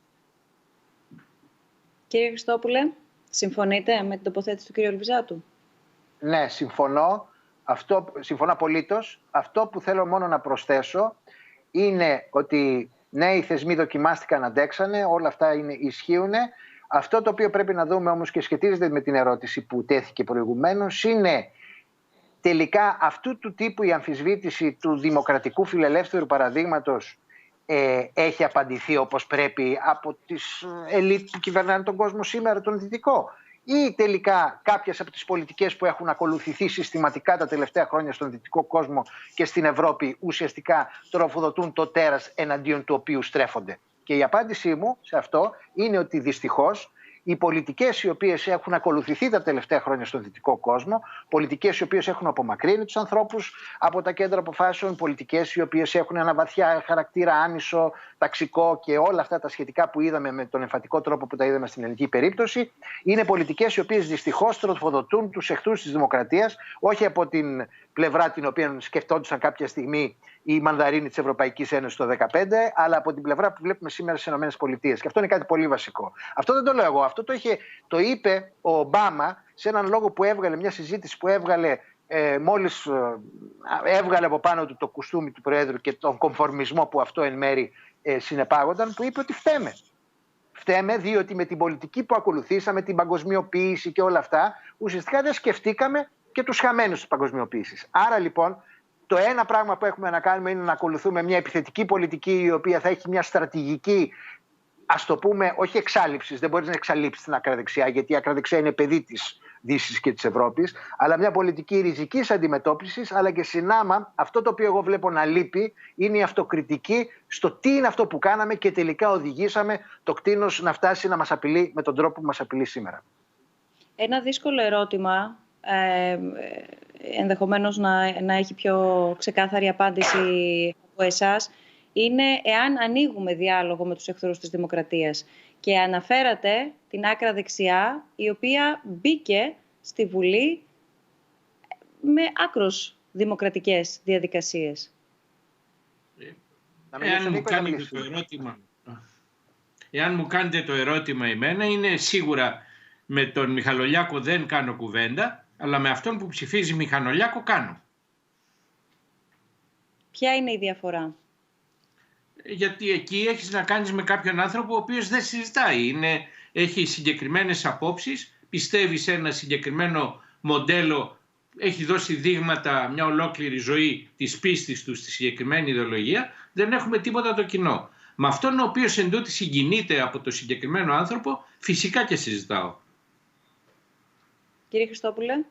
Κύριε Χριστόπουλε, συμφωνείτε με την τοποθέτηση του κύριου Ελβιζάτου? Ναι, συμφωνώ. Συμφωνώ απολύτως. Αυτό που θέλω μόνο να προσθέσω είναι ότι ναι, οι θεσμοί δοκιμάστηκαν, αντέξανε, όλα αυτά ισχύουν. Αυτό το οποίο πρέπει να δούμε όμως και σχετίζεται με την ερώτηση που τέθηκε προηγουμένως είναι τελικά αυτού του τύπου η αμφισβήτηση του δημοκρατικού φιλελεύθερου παραδείγματος έχει απαντηθεί όπως πρέπει από τις ελίτ που κυβερνάνε τον κόσμο σήμερα, τον δυτικό, ή τελικά κάποιες από τις πολιτικές που έχουν ακολουθηθεί συστηματικά τα τελευταία χρόνια στον δυτικό κόσμο και στην Ευρώπη ουσιαστικά τροφοδοτούν το τέρας εναντίον του οποίου στρέφονται. Και η απάντησή μου σε αυτό είναι ότι δυστυχώς οι πολιτικές οι οποίες έχουν ακολουθηθεί τα τελευταία χρόνια στον δυτικό κόσμο, πολιτικές οι οποίες έχουν απομακρύνει τους ανθρώπους από τα κέντρα αποφάσεων, πολιτικές οι οποίες έχουν ένα βαθιά χαρακτήρα άνισο, ταξικό και όλα αυτά τα σχετικά που είδαμε με τον εμφατικό τρόπο που τα είδαμε στην ελληνική περίπτωση, είναι πολιτικές οι οποίες δυστυχώς τροφοδοτούν τους εχθρούς της δημοκρατίας, όχι από την πλευρά την οποία σκεφτόντουσαν κάποια στιγμή οι μανδαρίνοι της Ευρωπαϊκής Ένωσης το 2015, αλλά από την πλευρά που βλέπουμε σήμερα στις ΗΠΑ. Και αυτό είναι κάτι πολύ βασικό. Αυτό δεν το λέω εγώ. Αυτό το είπε ο Ομπάμα σε έναν λόγο που έβγαλε, μια συζήτηση που έβγαλε μόλις έβγαλε από πάνω του το κουστούμι του Προέδρου και τον κομφορμισμό που αυτό εν μέρη συνεπάγονταν, που είπε ότι φταίμε. Φταίμε διότι με την πολιτική που ακολουθήσαμε, την παγκοσμιοποίηση και όλα αυτά, ουσιαστικά δεν σκεφτήκαμε και τους χαμένους της παγκοσμιοποίησης. Άρα λοιπόν το ένα πράγμα που έχουμε να κάνουμε είναι να ακολουθούμε μια επιθετική πολιτική η οποία θα έχει μια στρατηγική, ας το πούμε, όχι εξάλληψης, δεν μπορείς να εξαλείψεις την ακραδεξιά, γιατί η ακραδεξιά είναι παιδί της Δύσης και της Ευρώπης, αλλά μια πολιτική ριζικής αντιμετώπισης, αλλά και συνάμα αυτό το οποίο εγώ βλέπω να λείπει είναι η αυτοκριτική στο τι είναι αυτό που κάναμε και τελικά οδηγήσαμε το κτήνος να φτάσει να μας απειλεί με τον τρόπο που μας απειλεί σήμερα. Ένα δύσκολο ερώτημα, ενδεχομένως να έχει πιο ξεκάθαρη απάντηση από εσάς, είναι εάν ανοίγουμε διάλογο με τους εχθρούς της δημοκρατίας. Και αναφέρατε την άκρα δεξιά, η οποία μπήκε στη Βουλή με άκρως δημοκρατικές διαδικασίες. Εάν μου κάνετε το ερώτημα εμένα, είναι σίγουρα με τον Μιχαλολιάκο δεν κάνω κουβέντα, αλλά με αυτόν που ψηφίζει Μιχαλολιάκο κάνω. Ποια είναι η διαφορά? Γιατί εκεί έχεις να κάνεις με κάποιον άνθρωπο ο οποίος δεν συζητάει. Έχει συγκεκριμένες απόψεις, πιστεύει σε ένα συγκεκριμένο μοντέλο, έχει δώσει δείγματα μια ολόκληρη ζωή της πίστης του στη συγκεκριμένη ιδεολογία, δεν έχουμε τίποτα το κοινό. Με αυτόν ο οποίος εντούτοι συγκινείται από το συγκεκριμένο άνθρωπο, φυσικά και συζητάω. Κύριε Χριστόπουλε.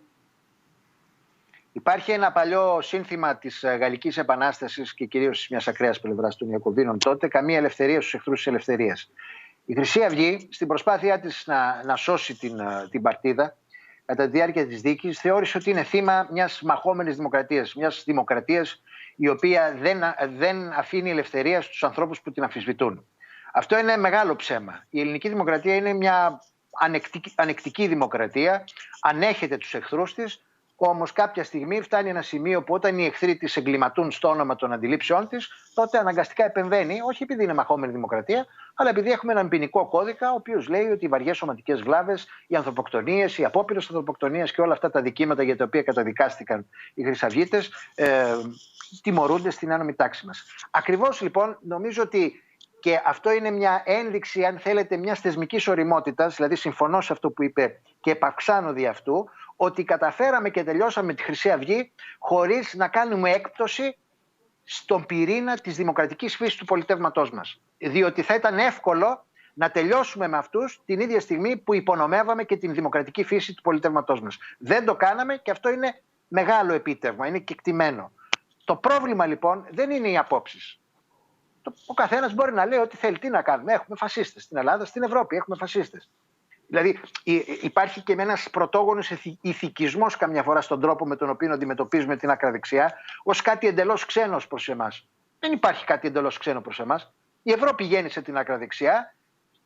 Υπάρχει ένα παλιό σύνθημα της Γαλλικής Επανάστασης και κυρίως της μιας ακραίας πλευράς των Ιακωβίνων τότε, καμία ελευθερία στους εχθρούς της ελευθερίας. Η Χρυσή Αυγή, στην προσπάθειά της να σώσει την παρτίδα, κατά τη διάρκεια της δίκης, θεώρησε ότι είναι θύμα μιας μαχόμενης δημοκρατίας. Μιας δημοκρατίας η οποία δεν αφήνει ελευθερία στους ανθρώπους που την αμφισβητούν. Αυτό είναι μεγάλο ψέμα. Η ελληνική δημοκρατία είναι μια ανεκτική δημοκρατία, ανέχεται τους εχθρούς της. Όμως κάποια στιγμή φτάνει ένα σημείο που όταν οι εχθροί της εγκληματούν στο όνομα των αντιλήψεών της, τότε αναγκαστικά επεμβαίνει, όχι επειδή είναι μαχόμενη δημοκρατία, αλλά επειδή έχουμε έναν ποινικό κώδικα, ο οποίος λέει ότι οι βαριές σωματικές βλάβες, οι ανθρωποκτονίες, οι απόπειρες ανθρωποκτονίας και όλα αυτά τα δικήματα για τα οποία καταδικάστηκαν οι χρυσαυγίτες, τιμωρούνται στην άνομη τάξη μας. Ακριβώς λοιπόν νομίζω ότι. Και αυτό είναι μια ένδειξη, αν θέλετε, μιας θεσμικής ωριμότητας, δηλαδή συμφωνώ σε αυτό που είπε και επαυξάνω δι' αυτού, ότι καταφέραμε και τελειώσαμε τη Χρυσή Αυγή χωρίς να κάνουμε έκπτωση στον πυρήνα της δημοκρατικής φύσης του πολιτεύματός μας. Διότι θα ήταν εύκολο να τελειώσουμε με αυτούς την ίδια στιγμή που υπονομεύαμε και την δημοκρατική φύση του πολιτεύματός μας. Δεν το κάναμε και αυτό είναι μεγάλο επίτευγμα, είναι κεκτημένο. Το πρόβλημα λοιπόν δεν είναι οι απόψεις. Ο καθένας μπορεί να λέει ό,τι θέλει. Τι να κάνουμε? Έχουμε φασίστες στην Ελλάδα, στην Ευρώπη έχουμε φασίστες. Δηλαδή υπάρχει και ένας πρωτόγονος ηθικισμός καμιά φορά στον τρόπο με τον οποίο αντιμετωπίζουμε την ακραδεξιά ως κάτι εντελώς ξένος προς εμάς. Δεν υπάρχει κάτι εντελώς ξένο προς εμάς. Η Ευρώπη γέννησε την ακραδεξιά.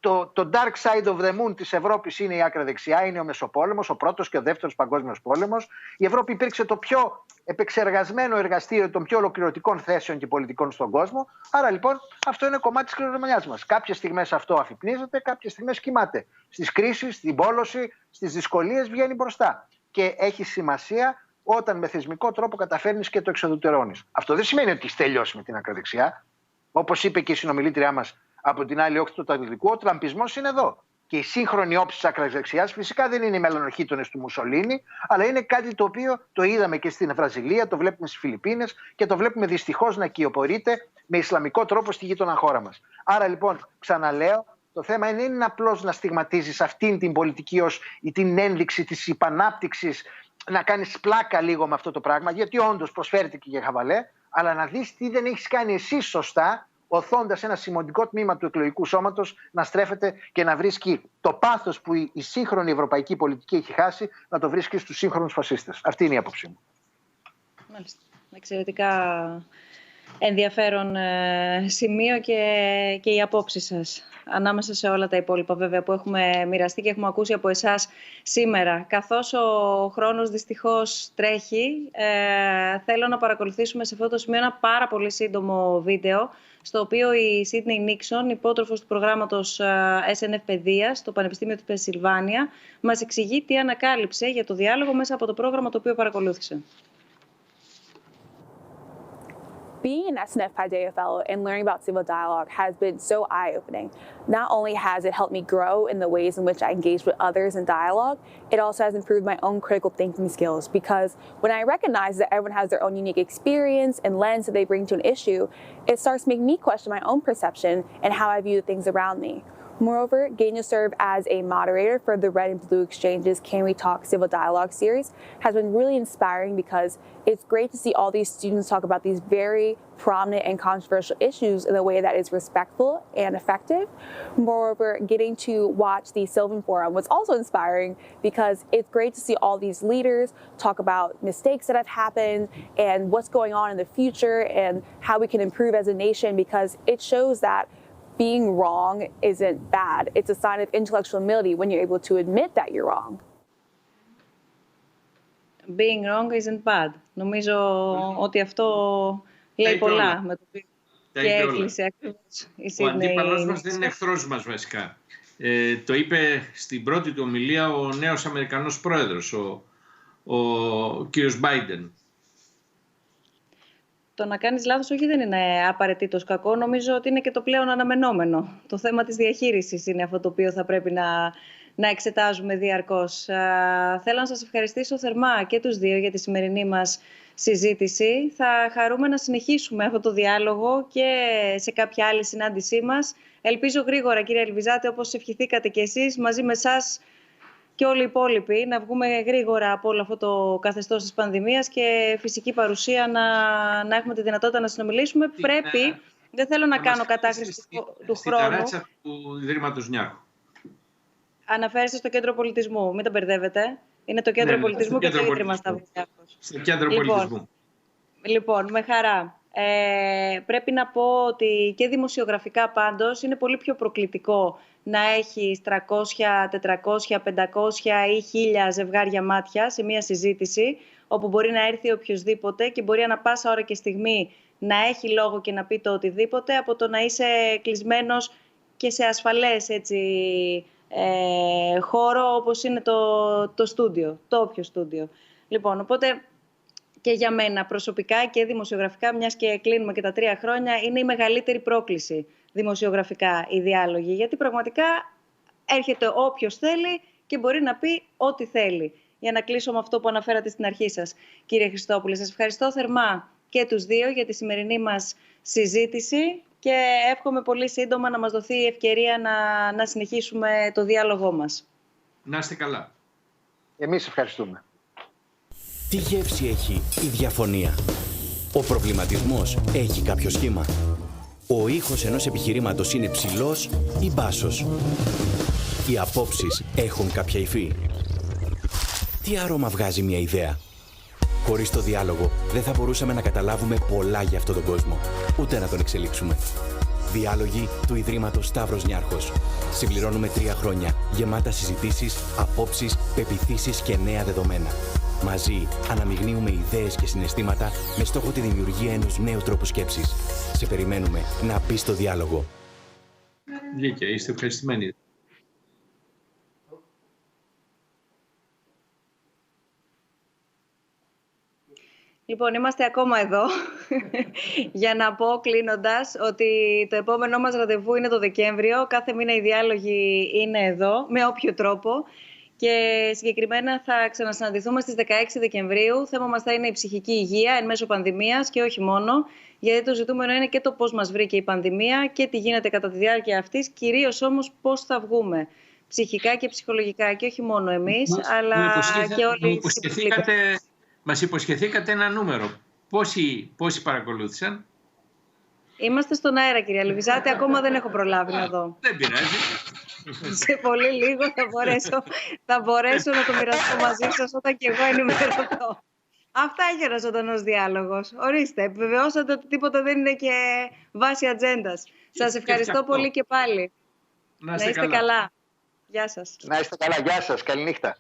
Το dark side of the moon της Ευρώπης είναι η ακραδεξιά, είναι ο Μεσοπόλεμος, ο πρώτος και ο δεύτερος παγκόσμιος πόλεμος. Η Ευρώπη υπήρξε το πιο επεξεργασμένο εργαστήριο των πιο ολοκληρωτικών θέσεων και πολιτικών στον κόσμο. Άρα λοιπόν αυτό είναι κομμάτι της κληρονομιάς μας. Κάποιες στιγμές αυτό αφυπνίζεται, κάποιες στιγμές κοιμάται. Στις κρίσεις, στην πόλωση, στις δυσκολίες βγαίνει μπροστά. Και έχει σημασία όταν με θεσμικό τρόπο καταφέρνεις και το εξοδουτερώνεις. Αυτό δεν σημαίνει ότι τελειώσει με την ακροδεξιά. Όπως είπε και η συνομιλήτριά μας από την άλλη όχθη του Ατλαντικού, ο τραμπισμός είναι εδώ. Και η σύγχρονη όψη της ακροδεξιάς φυσικά δεν είναι οι μελανοχείτονες του Μουσολίνη, αλλά είναι κάτι το οποίο το είδαμε και στην Βραζιλία, το βλέπουμε στις Φιλιππίνες και το βλέπουμε δυστυχώς να κυοπορείται με ισλαμικό τρόπο στη γείτονα χώρα μας. Άρα λοιπόν, ξαναλέω, το θέμα δεν είναι απλώς να στιγματίζεις αυτήν την πολιτική ως την ένδειξη της υπανάπτυξης, να κάνεις πλάκα λίγο με αυτό το πράγμα, γιατί όντως προσφέρεται και για χαβαλέ, αλλά να δεις τι δεν έχεις κάνει εσύ σωστά, οθώντας ένα σημαντικό τμήμα του εκλογικού σώματος να στρέφεται και να βρίσκει το πάθος που η σύγχρονη ευρωπαϊκή πολιτική έχει χάσει, να το βρίσκει στους σύγχρονους φασίστες. Αυτή είναι η άποψή μου. Μάλιστα. Εξαιρετικά ενδιαφέρον σημείο και οι απόψεις σας. Ανάμεσα σε όλα τα υπόλοιπα βέβαια που έχουμε μοιραστεί και έχουμε ακούσει από εσάς σήμερα. Καθώς ο χρόνος δυστυχώς τρέχει, θέλω να παρακολουθήσουμε σε αυτό το σημείο ένα πάρα πολύ σύντομο βίντεο, στο οποίο η Σίδνεϊ Νίξον, υπότροφος του προγράμματος SNF Παιδείας στο Πανεπιστήμιο της Πενσιλβάνια, μας εξηγεί τι ανακάλυψε για το διάλογο μέσα από το πρόγραμμα το οποίο παρακολούθησε. Being an SNF Paideia Fellow and learning about civil dialogue has been so eye-opening. Not only has it helped me grow in the ways in which I engage with others in dialogue, it also has improved my own critical thinking skills, because when I recognize that everyone has their own unique experience and lens that they bring to an issue, it starts to make me question my own perception and how I view the things around me. Moreover, getting to serve as a moderator for the Red and Blue Exchange's Can We Talk Civil Dialogue series has been really inspiring, because it's great to see all these students talk about these very prominent and controversial issues in a way that is respectful and effective. Moreover, getting to watch the Sylvan Forum was also inspiring, because it's great to see all these leaders talk about mistakes that have happened and what's going on in the future and how we can improve as a nation, because it shows that being wrong isn't bad. It's a sign of intellectual humility when you're able to admit that you're wrong. Being wrong isn't bad. Νομίζω ότι αυτό λέει πολλά. Με το και έκλεισε ακριβώς η Σίδνεϊ. Ο αντίπαλός μας δεν είναι εχθρός μας βασικά. Το είπε στην πρώτη του ομιλία ο νέος Αμερικανός πρόεδρος, ο κύριος Μπάιντεν. Το να κάνεις λάθος όχι δεν είναι απαραίτητος κακό. Νομίζω ότι είναι και το πλέον αναμενόμενο. Το θέμα της διαχείρισης είναι αυτό το οποίο θα πρέπει να εξετάζουμε διαρκώς. Θέλω να σας ευχαριστήσω θερμά και τους δύο για τη σημερινή μας συζήτηση. Θα χαρούμε να συνεχίσουμε αυτό το διάλογο και σε κάποια άλλη συνάντησή μας. Ελπίζω γρήγορα, κύριε Ελβιζάτε, όπως ευχηθήκατε κι εσείς, μαζί με εσάς και όλοι οι υπόλοιποι, να βγούμε γρήγορα από όλο αυτό το καθεστώς της πανδημίας και φυσική παρουσία να έχουμε τη δυνατότητα να συνομιλήσουμε. Πρέπει, δεν θέλω να κάνω κατάχρηση του χρόνου. Στη ταράτσα του Ιδρύματος Νιάρχου. Αναφέρεστε στο Κέντρο Πολιτισμού, μην τα μπερδεύετε. Είναι το Κέντρο Πολιτισμού και το Ίδρυμα Σταύρος Νιάρχος. Στο Κέντρο Πολιτισμού. Λοιπόν, με χαρά. Πρέπει να πω ότι και δημοσιογραφικά πάντως είναι πολύ πιο προκλητικό να έχεις 300, 400, 500 ή 1000 ζευγάρια μάτια σε μία συζήτηση, όπου μπορεί να έρθει οποιοσδήποτε και μπορεί ανα πάσα ώρα και στιγμή να έχει λόγο και να πει το οτιδήποτε, από το να είσαι κλεισμένος και σε ασφαλές χώρο όπως είναι το στούντιο, το όποιο στούντιο. Λοιπόν, οπότε και για μένα προσωπικά και δημοσιογραφικά, μιας και κλείνουμε και τα 3 χρόνια, είναι η μεγαλύτερη πρόκληση δημοσιογραφικά οι διάλογοι. Γιατί πραγματικά έρχεται όποιος θέλει και μπορεί να πει ό,τι θέλει. Για να κλείσω με αυτό που αναφέρατε στην αρχή σας, κύριε Χριστόπουλε. Σας ευχαριστώ θερμά και τους δύο για τη σημερινή μας συζήτηση και εύχομαι πολύ σύντομα να μας δοθεί η ευκαιρία να συνεχίσουμε το διάλογό μας. Να είστε καλά. Εμείς ευχαριστούμε. Τι γεύση έχει η διαφωνία? Ο προβληματισμός έχει κάποιο σχήμα? Ο ήχος ενός επιχειρήματος είναι ψηλός ή μπάσος? Οι απόψεις έχουν κάποια υφή? Τι άρωμα βγάζει μια ιδέα? Χωρίς το διάλογο δεν θα μπορούσαμε να καταλάβουμε πολλά για αυτόν τον κόσμο, ούτε να τον εξελίξουμε. Διάλογοι του Ιδρύματος Σταύρος Νιάρχος. Συμπληρώνουμε 3 χρόνια γεμάτα συζητήσεις, απόψεις, πεποιθήσεις και νέα δεδομένα. Μαζί αναμειγνύουμε ιδέες και συναισθήματα με στόχο τη δημιουργία ενός νέου τρόπου σκέψης. Σε περιμένουμε να μπεις στο διάλογο. Δίκαια, είστε ευχαριστημένοι. Λοιπόν, είμαστε ακόμα εδώ για να πω κλείνοντας ότι το επόμενό μας ραντεβού είναι το Δεκέμβριο. Κάθε μήνα οι διάλογοι είναι εδώ, με όποιο τρόπο. Και συγκεκριμένα θα ξανασυναντηθούμε στις 16 Δεκεμβρίου. Θέμα μας θα είναι η ψυχική υγεία εν μέσω πανδημίας και όχι μόνο. Γιατί το ζητούμενο είναι και το πώς μας βρήκε η πανδημία και τι γίνεται κατά τη διάρκεια αυτής. Κυρίως όμως πώς θα βγούμε ψυχικά και ψυχολογικά. Και όχι μόνο εμείς, αλλά και όλοι οι συμπολίτες. Μας υποσχεθήκατε ένα νούμερο. Πόσοι παρακολούθησαν? Είμαστε στον αέρα, κυρία Λιβιζάτη. Ακόμα δεν έχω προλάβει να δω. Δεν πειράζει. Σε πολύ λίγο θα μπορέσω να το μοιραστώ μαζί σας όταν και εγώ ενημερωθώ. Αυτά έχει ένα ζωντανός διάλογος. Ορίστε, επιβεβαιώσατε ότι τίποτα δεν είναι και βάση ατζέντας. Σας ευχαριστώ πολύ και πάλι. Να είστε καλά. Γεια σας. Να είστε καλά. Γεια σας. Καληνύχτα.